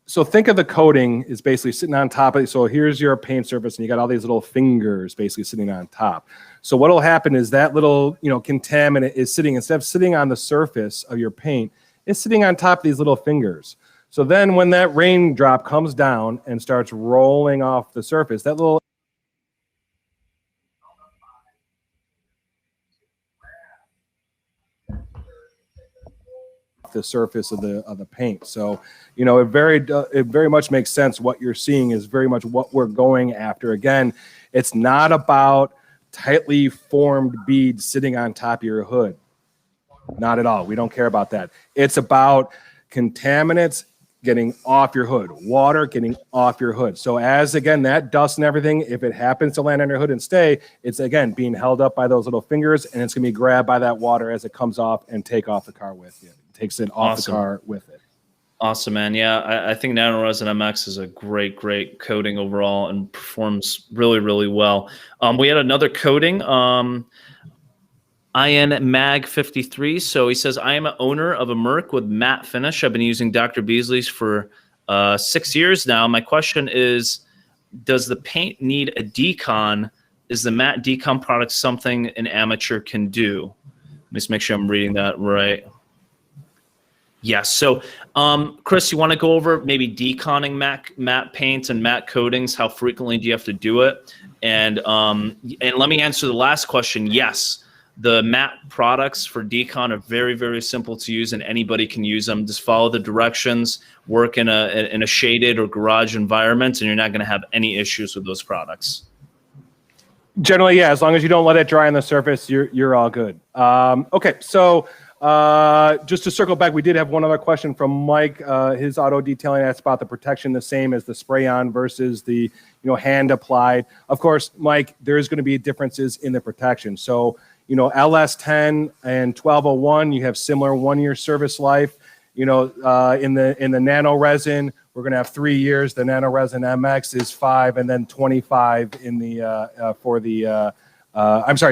Speaker 2: so think of the coating is basically sitting on top of it. So here's your paint surface, and you got all these little fingers basically sitting on top. So what will happen is that little, you know, contaminant is sitting, instead of sitting on the surface of your paint, it's sitting on top of these little fingers. So then when that raindrop comes down and starts rolling off the surface, that little the surface of the paint. So, you know, it very much makes sense. What you're seeing is very much what we're going after. Again, it's not about tightly formed beads sitting on top of your hood. Not at all. We don't care about that. It's about contaminants getting off your hood, water getting off your hood. So as, again, that dust and everything, if it happens to land on your hood and stay, it's, again, being held up by those little fingers, and it's going to be grabbed by that water as it comes off and take off the car with you. It takes it off the car with it.
Speaker 1: Awesome, man. Yeah, I think Nano Resin MX is a great coating overall and performs really, really well. We had another coating, IN Mag 53. So he says, I am an owner of a Merc with matte finish. I've been using Dr. Beasley's for 6 years now. My question is, does the paint need a decon? Is the matte decon product something an amateur can do? Let me just make sure I'm reading that right. Yes. So, Chris, you want to go over maybe deconning matte paints and matte coatings? How frequently do you have to do it? And let me answer the last question. Yes, the matte products for decon are very, very simple to use, and anybody can use them. Just follow the directions, work in a shaded or garage environment, and you're not going to have any issues with those products.
Speaker 2: Generally, yeah. As long as you don't let it dry on the surface, you're all good. Okay, so. Just to circle back, we did have one other question from Mike. His auto detailing asked about the protection, the same as the spray on versus the hand applied. Of course, Mike, there is going to be differences in the protection. So LS10 and 1201, you have similar 1-year service life. In the Nano Resin, we're going to have 3 years. The Nano Resin MX is 5, and then 25 in the for the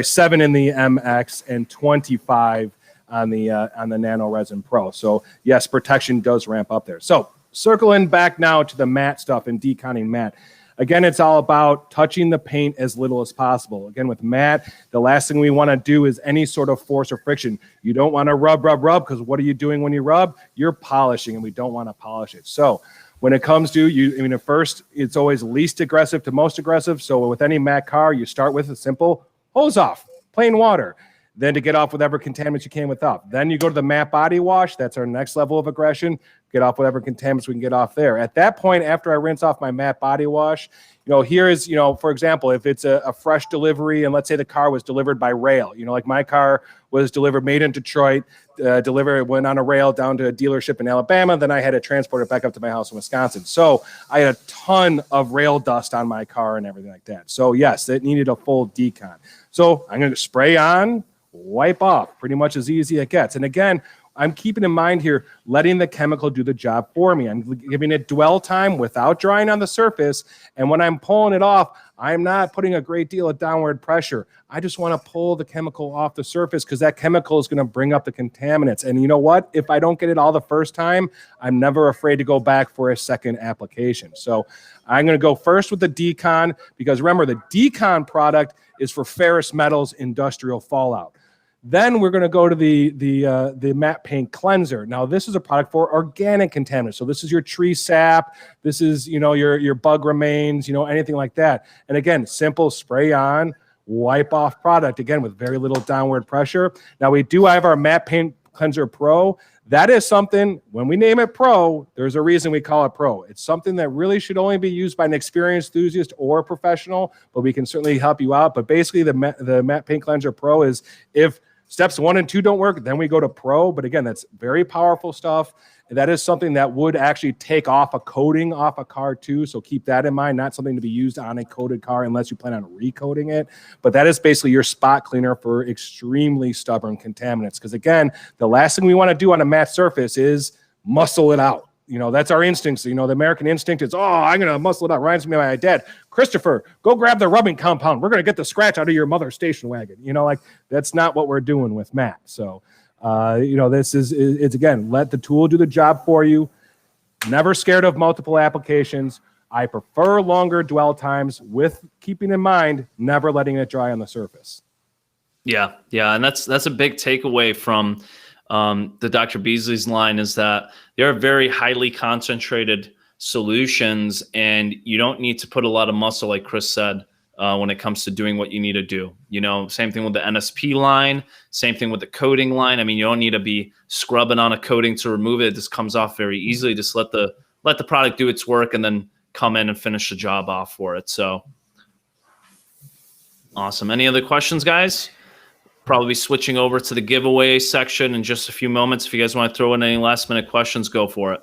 Speaker 2: 7 in the MX and 25 on the Nano Resin Pro. So yes, protection does ramp up there. So circling back now to the matte stuff and deconning matte. again, it's all about touching the paint as little as possible. Again, with matte, the last thing we want to do is any sort of force or friction. You don't want to rub, because what are you doing when you rub? You're polishing, and we don't want to polish it. So when it comes to at first, it's always least aggressive to most aggressive. So with any matte car, you start with a simple hose off, plain water. Then to get off whatever contaminants you can without. Then you go to the matte body wash. That's our next level of aggression. Get off whatever contaminants we can get off there. At that point, after I rinse off my matte body wash, here is, for example, if it's a fresh delivery, and let's say the car was delivered by rail, like my car was made in Detroit, went on a rail down to a dealership in Alabama. Then I had to transport it back up to my house in Wisconsin. So I had a ton of rail dust on my car and everything like that. So yes, it needed a full decon. So I'm going to spray on, wipe off, pretty much as easy as it gets. And again, I'm keeping in mind here, letting the chemical do the job for me. I'm giving it dwell time without drying on the surface. And when I'm pulling it off, I'm not putting a great deal of downward pressure. I just want to pull the chemical off the surface because that chemical is going to bring up the contaminants. And you know what? If I don't get it all the first time, I'm never afraid to go back for a second application. So I'm going to go first with the decon because remember, the decon product is for ferrous metals industrial fallout. Then we're going to go to the matte paint cleanser. Now, this is a product for organic contaminants. So this is your tree sap. This is, your bug remains, anything like that. And again, simple spray on, wipe off product, again, with very little downward pressure. Now, we do have our matte paint cleanser pro. That is something, when we name it pro, there's a reason we call it pro. It's something that really should only be used by an experienced enthusiast or a professional, but we can certainly help you out. But basically, the matte paint cleanser pro is if steps 1 and 2 don't work, then we go to pro. But again, that's very powerful stuff. That is something that would actually take off a coating off a car too. So keep that in mind. Not something to be used on a coated car unless you plan on recoating it. But that is basically your spot cleaner for extremely stubborn contaminants. Because again, the last thing we want to do on a matte surface is muscle it out. That's our instincts. The American instinct is, I'm going to muscle it out. Reminds me of my dad. Christopher, go grab the rubbing compound. We're going to get the scratch out of your mother's station wagon. That's not what we're doing with matte. So, it's again, let the tool do the job for you. Never scared of multiple applications. I prefer longer dwell times with keeping in mind, never letting it dry on the surface.
Speaker 1: Yeah. And that's a big takeaway from the Dr. Beasley's line is that there are very highly concentrated solutions and you don't need to put a lot of muscle, like Chris said, when it comes to doing what you need to do. Same thing with the NSP line, same thing with the coating line. I mean, you don't need to be scrubbing on a coating to remove it. It just comes off very easily. Just let the product do its work and then come in and finish the job off for it. So awesome. Any other questions, guys? Probably switching over to the giveaway section in just a few moments. If you guys want to throw in any last minute questions, go for it.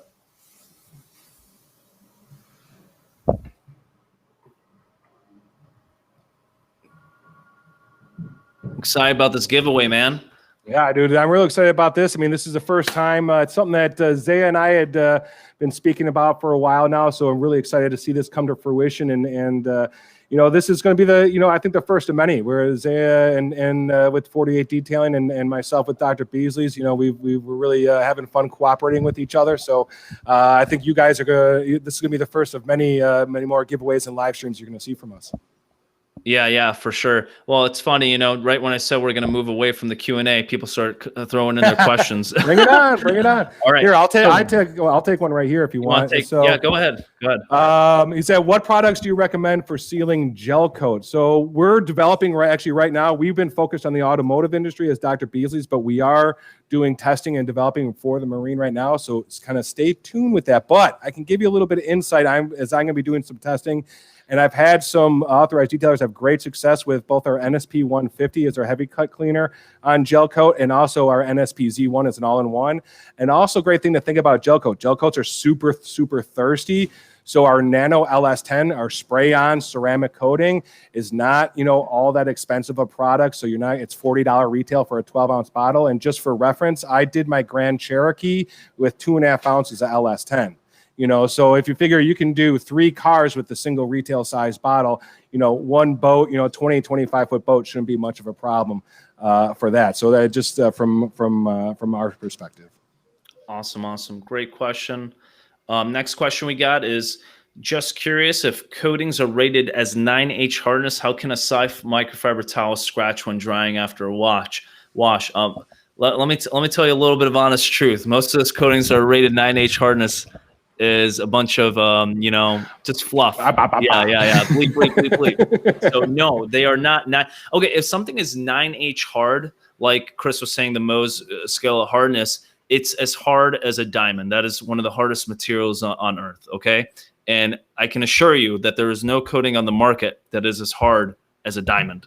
Speaker 1: Excited about this giveaway, man.
Speaker 2: Yeah, dude, I'm really excited about this. I mean, this is the first time. It's something that Zaia and I had been speaking about for a while now. So I'm really excited to see this come to fruition. And this is going to be I think the first of many. Where Zaia and with 48 Detailing and myself with Dr. Beasley's, we were really having fun cooperating with each other. So I think you guys this is going to be the first of many more giveaways and live streams you're going to see from us.
Speaker 1: Yeah, for sure. Well, it's funny, right when I said we're going to move away from the Q&A, people start throwing in their questions.
Speaker 2: Bring it on. All right. Here, I'll take one right here if you want.
Speaker 1: Yeah, go ahead.
Speaker 2: He said, what products do you recommend for sealing gel coat? So we're developing right now. We've been focused on the automotive industry as Dr. Beasley's, but we are doing testing and developing for the marine right now. So it's kind of stay tuned with that. But I can give you a little bit of insight as I'm going to be doing some testing. And I've had some authorized detailers have great success with both our NSP 150 as our heavy cut cleaner on gel coat and also our NSP Z1 as an all-in-one. And also great thing to think about gel coat. Gel coats are super, super thirsty. So our Nano LS10, our spray-on ceramic coating is not, all that expensive a product. So it's $40 retail for a 12-ounce bottle. And just for reference, I did my Grand Cherokee with 2.5 ounces of LS10. So if you figure you can do 3 cars with the single retail size bottle, one boat, 20, 25 foot boat shouldn't be much of a problem for that. So that just from our perspective.
Speaker 1: Awesome. Great question. Next question we got is, Just curious, if coatings are rated as 9H hardness, how can a microfiber towel scratch when drying after a wash? Let me tell you a little bit of honest truth. Most of those coatings that are rated 9H hardness is a bunch of just fluff. Yeah. Bleep. So no, they are not. Okay, if something is 9H hard, like Chris was saying, the Mohs scale of hardness, it's as hard as a diamond. That is one of the hardest materials on earth. Okay. And I can assure you that there is no coating on the market that is as hard as a diamond.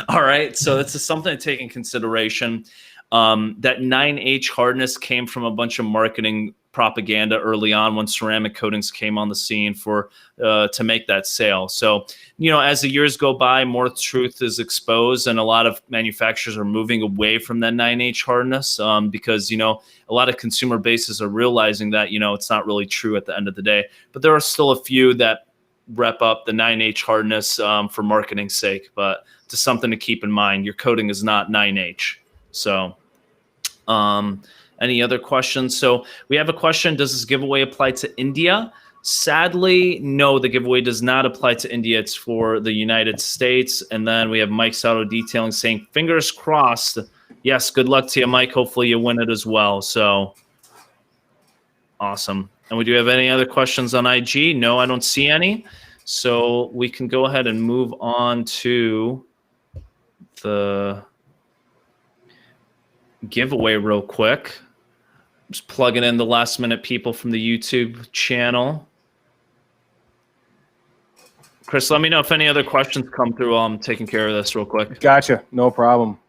Speaker 1: All right. So that's just something to take in consideration. That 9H hardness came from a bunch of marketing propaganda early on when ceramic coatings came on the scene to make that sale. So, as the years go by, more truth is exposed, and a lot of manufacturers are moving away from that 9H hardness because, a lot of consumer bases are realizing that, it's not really true at the end of the day. But there are still a few that rep up the 9H hardness for marketing's sake. But just something to keep in mind, your coating is not 9H. So, any other questions? So we have a question. Does this giveaway apply to India? Sadly, no, the giveaway does not apply to India. It's for the United States. And then we have Mike's Auto Detailing saying, fingers crossed. Yes, good luck to you, Mike. Hopefully you win it as well. So awesome. And we do have any other questions on IG? No, I don't see any. So we can go ahead and move on to the giveaway real quick. Just plugging in the last minute people from the YouTube channel. Chris, let me know if any other questions come through while I'm taking care of this real quick.
Speaker 2: Gotcha. No problem.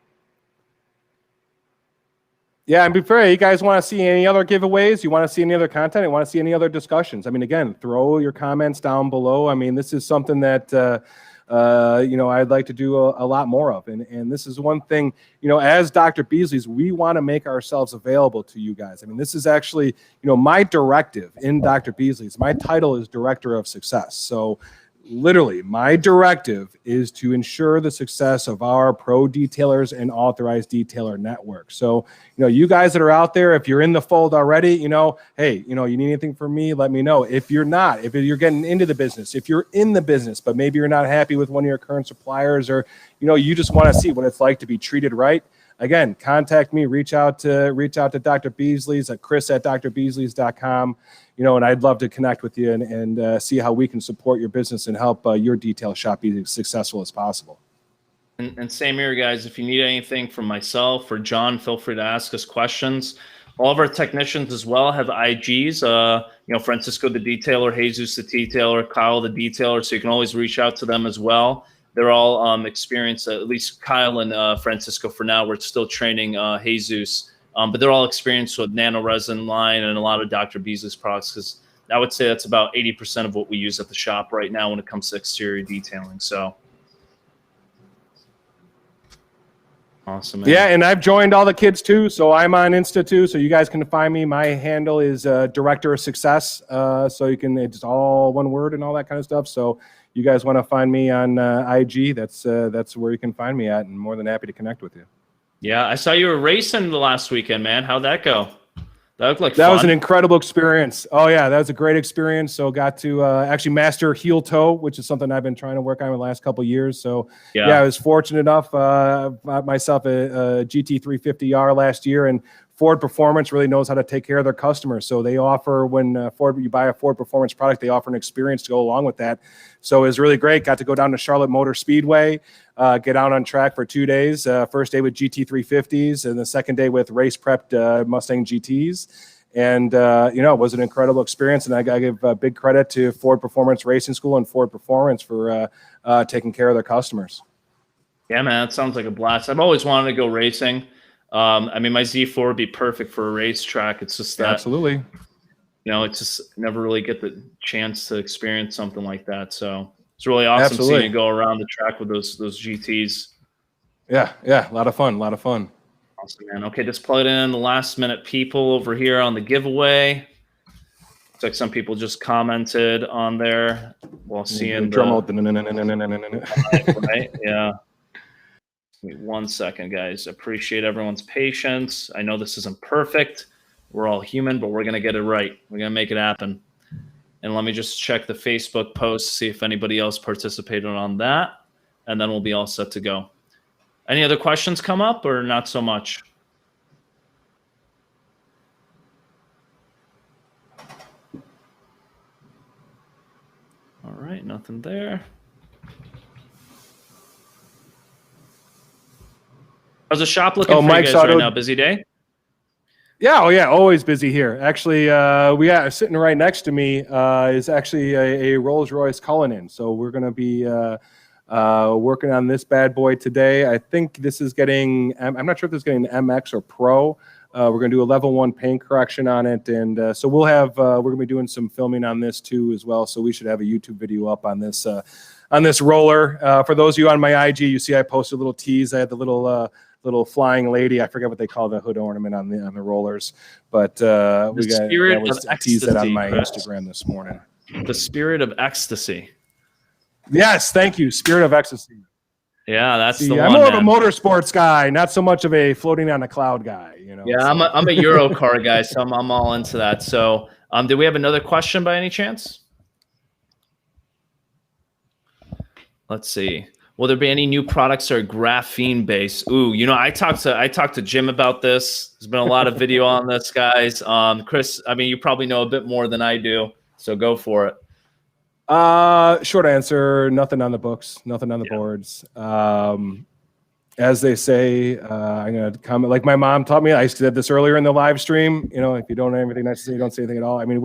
Speaker 2: Yeah, and be fair, you guys want to see any other giveaways? You want to see any other content? You want to see any other discussions? I mean, again, throw your comments down below. I mean, this is something that I'd like to do a lot more of. And this is one thing, as Dr. Beasley's, we want to make ourselves available to you guys. I mean, this is actually, my directive in Dr. Beasley's. My title is Director of Success. So literally, my directive is to ensure the success of our pro detailers and authorized detailer network. So, you guys that are out there, if you're in the fold already, hey, you need anything from me, let me know. If you're not, if you're getting into the business, if you're in the business, but maybe you're not happy with one of your current suppliers, or, you just want to see what it's like to be treated right, again, contact me, reach out to Dr. Beasley's at chris@drbeasleys.com. And I'd love to connect with you and see how we can support your business and help your detail shop be as successful as possible.
Speaker 1: And same here, guys. If you need anything from myself or John, feel free to ask us questions. All of our technicians as well have IGs. Francisco the detailer, Jesus the detailer, Kyle the detailer. So you can always reach out to them as well. They're all experienced, at least Kyle and Francisco for now. We're still training Jesus. But they're all experienced with Nano Resin line and a lot of Dr. Beasley's products, because I would say that's about 80% of what we use at the shop right now when it comes to exterior detailing. So awesome, man.
Speaker 2: Yeah, and I've joined all the kids too, so I'm on Insta too, so you guys can find me. My handle is Director of Success, so you can, it's all one word and all that kind of stuff. So you guys want to find me on IG, that's where you can find me at, and more than happy to connect with you. Yeah,
Speaker 1: I saw you were racing the last weekend, man. How'd that go? That looked like
Speaker 2: that
Speaker 1: fun.
Speaker 2: was an incredible experience. Oh yeah, that was a great experience. So got to actually master heel toe, which is something I've been trying to work on in the last couple of years. So yeah, I was fortunate enough. Myself a GT350R last year, and Ford Performance really knows how to take care of their customers. So they offer, when you buy a Ford Performance product, they offer an experience to go along with that. So it was really great. Got to go down to Charlotte Motor Speedway, get out on track for 2 days. First day with GT350s, and the second day with race prepped Mustang GTs. And, it was an incredible experience. And I give big credit to Ford Performance Racing School and Ford Performance for taking care of their customers.
Speaker 1: Yeah, man, it sounds like a blast. I've always wanted to go racing. My Z4 would be perfect for a racetrack. It's just that,
Speaker 2: absolutely,
Speaker 1: it's just never really get the chance to experience something like that. So it's really awesome seeing you go around the track with those GTs.
Speaker 2: Yeah, a lot of fun, Awesome,
Speaker 1: man. Okay, just plug it in the last minute people over here on the giveaway. Looks like some people just commented on there while seeing
Speaker 2: drum out.
Speaker 1: Right? Yeah. Wait 1 second, guys. Appreciate everyone's patience. I know this isn't perfect. We're all human, but we're going to get it right. We're going to make it happen. And let me just check the Facebook post, see if anybody else participated on that. And then we'll be all set to go. Any other questions come up or not so much? All right, nothing there. How's the shop looking for
Speaker 2: Mike's
Speaker 1: you guys
Speaker 2: Auto
Speaker 1: right now? Busy day?
Speaker 2: Yeah, oh yeah, always busy here. Actually, we got sitting right next to me is actually a Rolls-Royce Cullinan. So we're going to be working on this bad boy today. I think this is getting, I'm not sure if this is getting an MX or Pro. We're going to do a level 1 paint correction on it. And so we'll have, we're going to be doing some filming on this too as well. So we should have a YouTube video up on this roller. For those of you on my IG, you see I posted a little tease. I had the little flying lady. I forget what they call the hood ornament on the rollers, but we got teased that on my Instagram this morning.
Speaker 1: The spirit of ecstasy.
Speaker 2: Yes, thank you. Spirit of ecstasy.
Speaker 1: Yeah, that's the one.
Speaker 2: I'm more of a motorsports guy, not so much of a floating on a cloud guy. You know.
Speaker 1: Yeah, I'm a Euro car guy, so I'm all into that. So, do we have another question by any chance? Let's see. Will there be any new products that are graphene based? Ooh, you know, I talked to Jim about this. There's been a lot of video on this, guys. Chris, I mean, you probably know a bit more than I do, so go for it.
Speaker 2: Short answer, nothing on the books, nothing on the boards. As they say, I'm going to comment, like my mom taught me, I said this earlier in the live stream, you know, if you don't have anything nice to say, you don't say anything at all. I mean,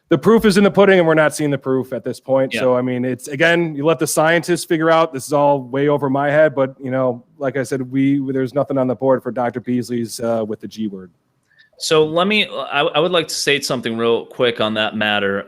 Speaker 2: the proof is in the pudding and we're not seeing the proof at this point. Yeah. So, I mean, it's, again, you let the scientists figure out. This is all way over my head, but, you know, like I said, there's nothing on the board for Dr. Beasley's with the G word.
Speaker 1: So I would like to state something real quick on that matter.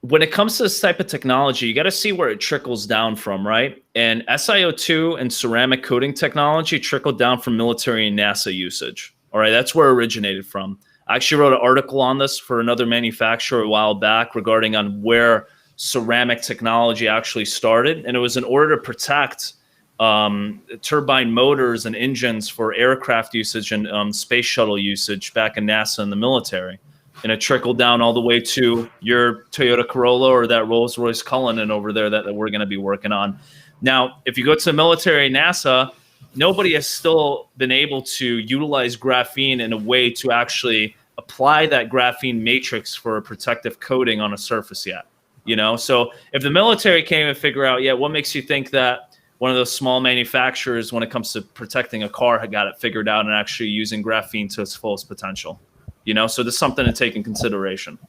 Speaker 1: When it comes to this type of technology, you got to see where it trickles down from, right? And SiO2 and ceramic coating technology trickled down from military and NASA usage. All right, that's where it originated from. I actually wrote an article on this for another manufacturer a while back regarding on where ceramic technology actually started. And it was in order to protect turbine motors and engines for aircraft usage and space shuttle usage back in NASA and the military. And it trickled down all the way to your Toyota Corolla or that Rolls-Royce Cullinan over there that we're going to be working on. Now, if you go to the military, NASA, nobody has still been able to utilize graphene in a way to actually apply that graphene matrix for a protective coating on a surface yet. You know, so if the military came and figure out, yeah, what makes you think that one of those small manufacturers, when it comes to protecting a car, had got it figured out and actually using graphene to its fullest potential? You know, so there's something to take in consideration.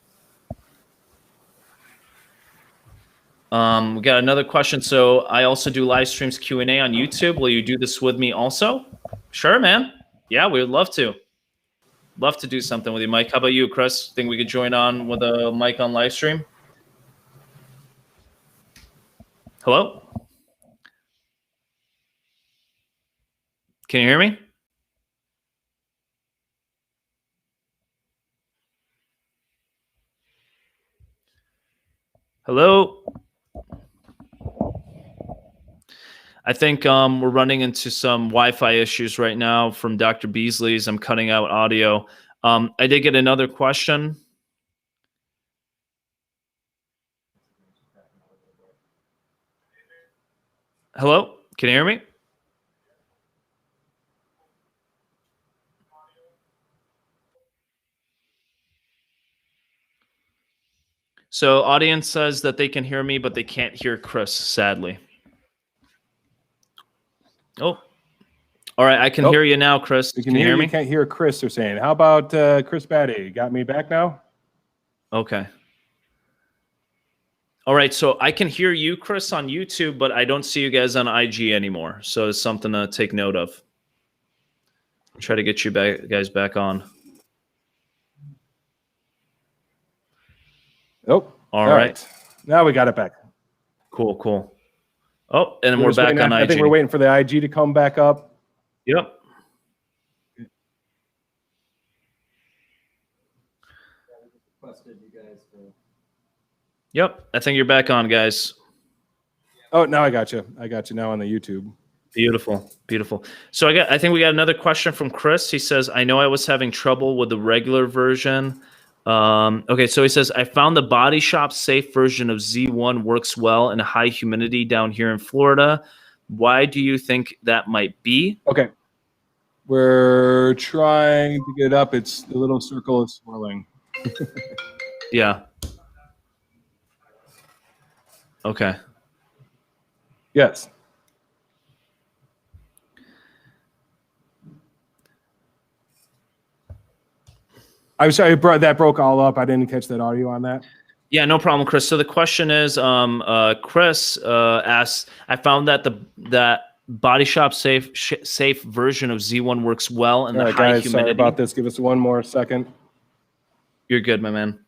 Speaker 1: We got another question. So I also do live streams Q&A on YouTube. Will you do this with me also? Sure, man. Yeah, we would love to. Love to do something with you, Mike. How about you, Chris? Think we could join on with a mic on live stream? Hello? Can you hear me? Hello? I think we're running into some Wi-Fi issues right now from Dr. Beasley's. I'm cutting out audio. I did get another question. Hello? Can you hear me? So audience says that they can hear me, but they can't hear Chris, sadly. Oh, all right. I can hear you now, Chris.
Speaker 2: Can you hear me? You can't hear Chris, they're saying. How about Chris Batty? Got me back now?
Speaker 1: Okay. All right. So I can hear you, Chris, on YouTube, but I don't see you guys on IG anymore. So it's something to take note of. I'll try to get you guys back on.
Speaker 2: Oh,
Speaker 1: all right.
Speaker 2: Now we got it back.
Speaker 1: Cool, cool. Oh, and we're back on IG.
Speaker 2: I think we're waiting for the IG to come back up.
Speaker 1: Yep. Yep. I think you're back on, guys.
Speaker 2: Oh, now I got you. I got you now on the YouTube.
Speaker 1: Beautiful, beautiful. So I think we got another question from Chris. He says, I know I was having trouble with the regular version Okay, so he says, I found the Body Shop safe version of Z1 works well in high humidity down here in Florida. Why do you think that might be?
Speaker 2: Okay. We're trying to get it up. It's the little circle is swirling.
Speaker 1: Yeah. Okay.
Speaker 2: Yes. I'm sorry, that broke all up. I didn't catch that audio on that.
Speaker 1: Yeah, no problem, Chris. So the question is, Chris asks, I found that that Body Shop safe version of Z1 works well in the high
Speaker 2: guys,
Speaker 1: humidity.
Speaker 2: Sorry about this. Give us one more second.
Speaker 1: You're good, my man.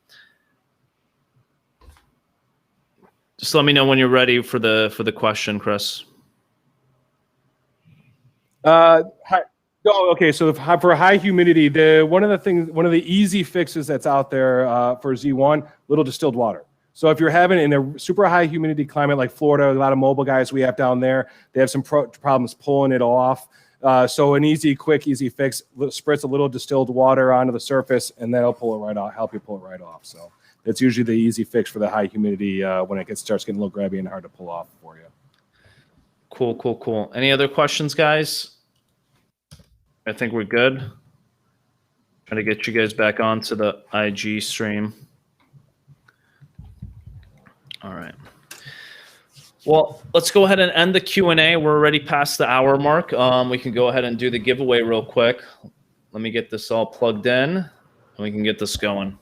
Speaker 1: Just let me know when you're ready for the question, Chris.
Speaker 2: Okay. So for high humidity, one of the easy fixes that's out there for Z1, little distilled water. So if you're having in a super high humidity climate like Florida, a lot of mobile guys we have down there, they have some problems pulling it off. So an quick, easy fix: spritz a little distilled water onto the surface, and that'll pull it right off. Help you pull it right off. So that's usually the easy fix for the high humidity when it starts getting a little grabby and hard to pull off for you.
Speaker 1: Cool. Any other questions, guys? I think we're good. Trying to get you guys back onto the IG stream. All right. Well, let's go ahead and end the Q&A. We're already past the hour mark. We can go ahead and do the giveaway real quick. Let me get this all plugged in, and we can get this going.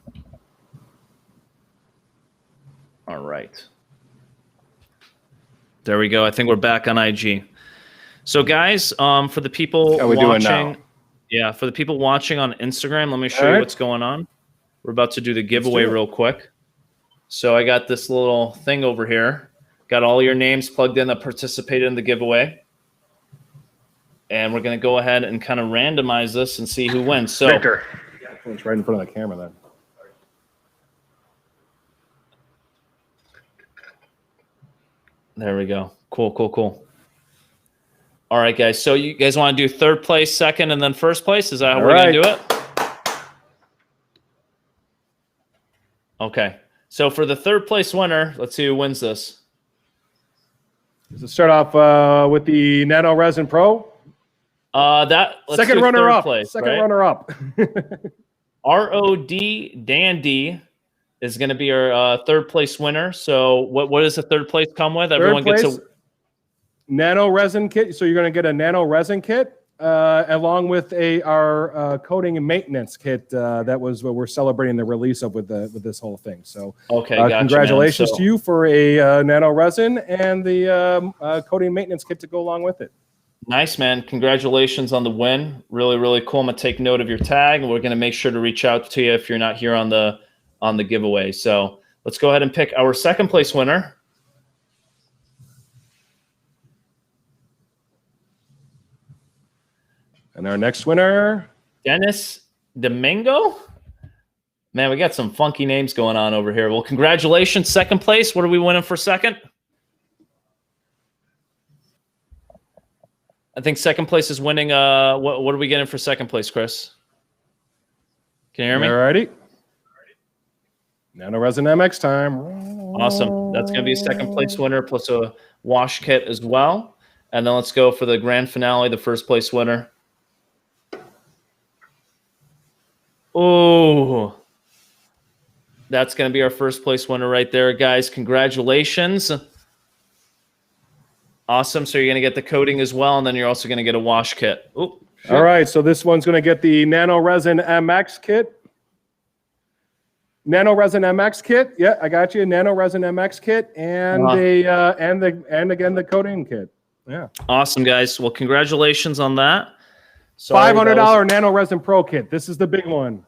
Speaker 1: All right. There we go. I think we're back on IG. So, guys, for the people watching, for the people watching on Instagram, let me show you what's going on. We're about to do the giveaway real quick. So I got this little thing over here. Got all your names plugged in that participated in the giveaway. And we're going to go ahead and kind of randomize this and see who wins. So
Speaker 2: Victor. It's right in front of the camera then.
Speaker 1: There we go. Cool. All right, guys. So you guys want to do third place, second, and then first place? Is that how we're going to do it? Okay. So for the third place winner, let's see who wins this.
Speaker 2: Let's start off with the Nano Resin Pro.
Speaker 1: Second runner-up.
Speaker 2: Runner-up.
Speaker 1: ROD Dandy is going to be our third place winner. So what does the third place come with? Everyone gets a
Speaker 2: Nano Resin kit. So you're going to get a Nano Resin kit along with our coating and maintenance kit. That was what we're celebrating the release of with this whole thing. So
Speaker 1: gotcha,
Speaker 2: congratulations to you for a Nano Resin and the coating and maintenance kit to go along with it.
Speaker 1: Nice, man. Congratulations on the win. Really, really cool. I'm going to take note of your tag, and we're going to make sure to reach out to you if you're not here on the giveaway. So let's go ahead and pick our second place winner.
Speaker 2: And our next winner,
Speaker 1: Dennis Domingo. Man, we got some funky names going on over here. Well, congratulations, second place. What are we winning for second? I think second place is winning. What are we getting for second place, Chris? Can you hear me?
Speaker 2: Alrighty. Nano Resin MX time.
Speaker 1: Awesome. That's going to be a second place winner plus a wash kit as well. And then let's go for the grand finale, the first place winner. Oh, that's going to be our first place winner right there, guys. Congratulations. Awesome. So you're going to get the coating as well, and then you're also going to get a wash kit. Ooh,
Speaker 2: all right. So this one's going to get the Nano Resin MX kit. Nano Resin MX kit. Yeah, I got you. Nano Resin MX kit and again the coating kit. Yeah.
Speaker 1: Awesome, guys. Well, congratulations on that.
Speaker 2: $500 Nano Resin Pro kit. This is the big one.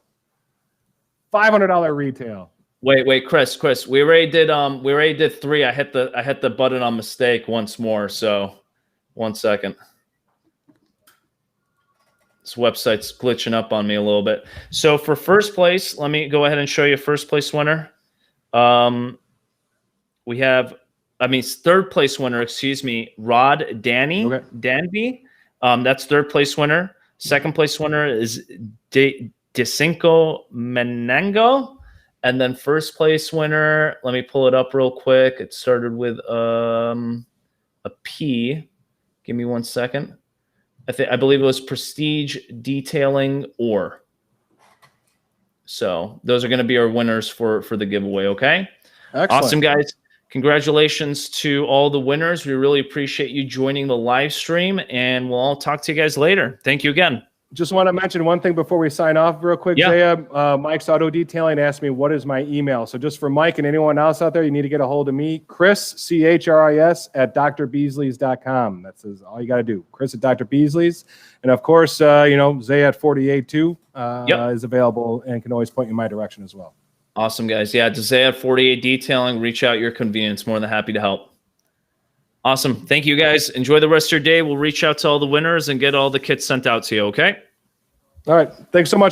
Speaker 2: $500 retail.
Speaker 1: Wait, Chris. We already did 3. I hit the button on mistake once more. So, 1 second. This website's glitching up on me a little bit. So for first place, let me go ahead and show you first place winner. We have, third place winner. Excuse me, Rod Danby. That's third place winner. Second place winner is DeCinco Menango. And then first place winner, let me pull it up real quick. It started with a P. Give me 1 second. I believe it was Prestige Detailing Ore. So those are going to be our winners for the giveaway. Okay.
Speaker 2: Excellent.
Speaker 1: Awesome, guys. Congratulations to all the winners. We really appreciate you joining the live stream, and we'll all talk to you guys later. Thank you again.
Speaker 2: Just want to mention one thing before we sign off real quick.
Speaker 1: Yeah.
Speaker 2: Zaia, Mike's Auto Detailing asked me what is my email. So just for Mike and anyone else out there, you need to get a hold of me, Chris, C-H-R-I-S, at drbeasleys.com. That's all you got to do. Chris at Dr. Beasley's. And of course, Zaia at 48 too is available and can always point you in my direction as well.
Speaker 1: Awesome, guys. Yeah, to Zaia at 48 Detailing, reach out your convenience. More than happy to help. Awesome. Thank you, guys. Enjoy the rest of your day. We'll reach out to all the winners and get all the kits sent out to you, okay?
Speaker 2: All right. Thanks so much.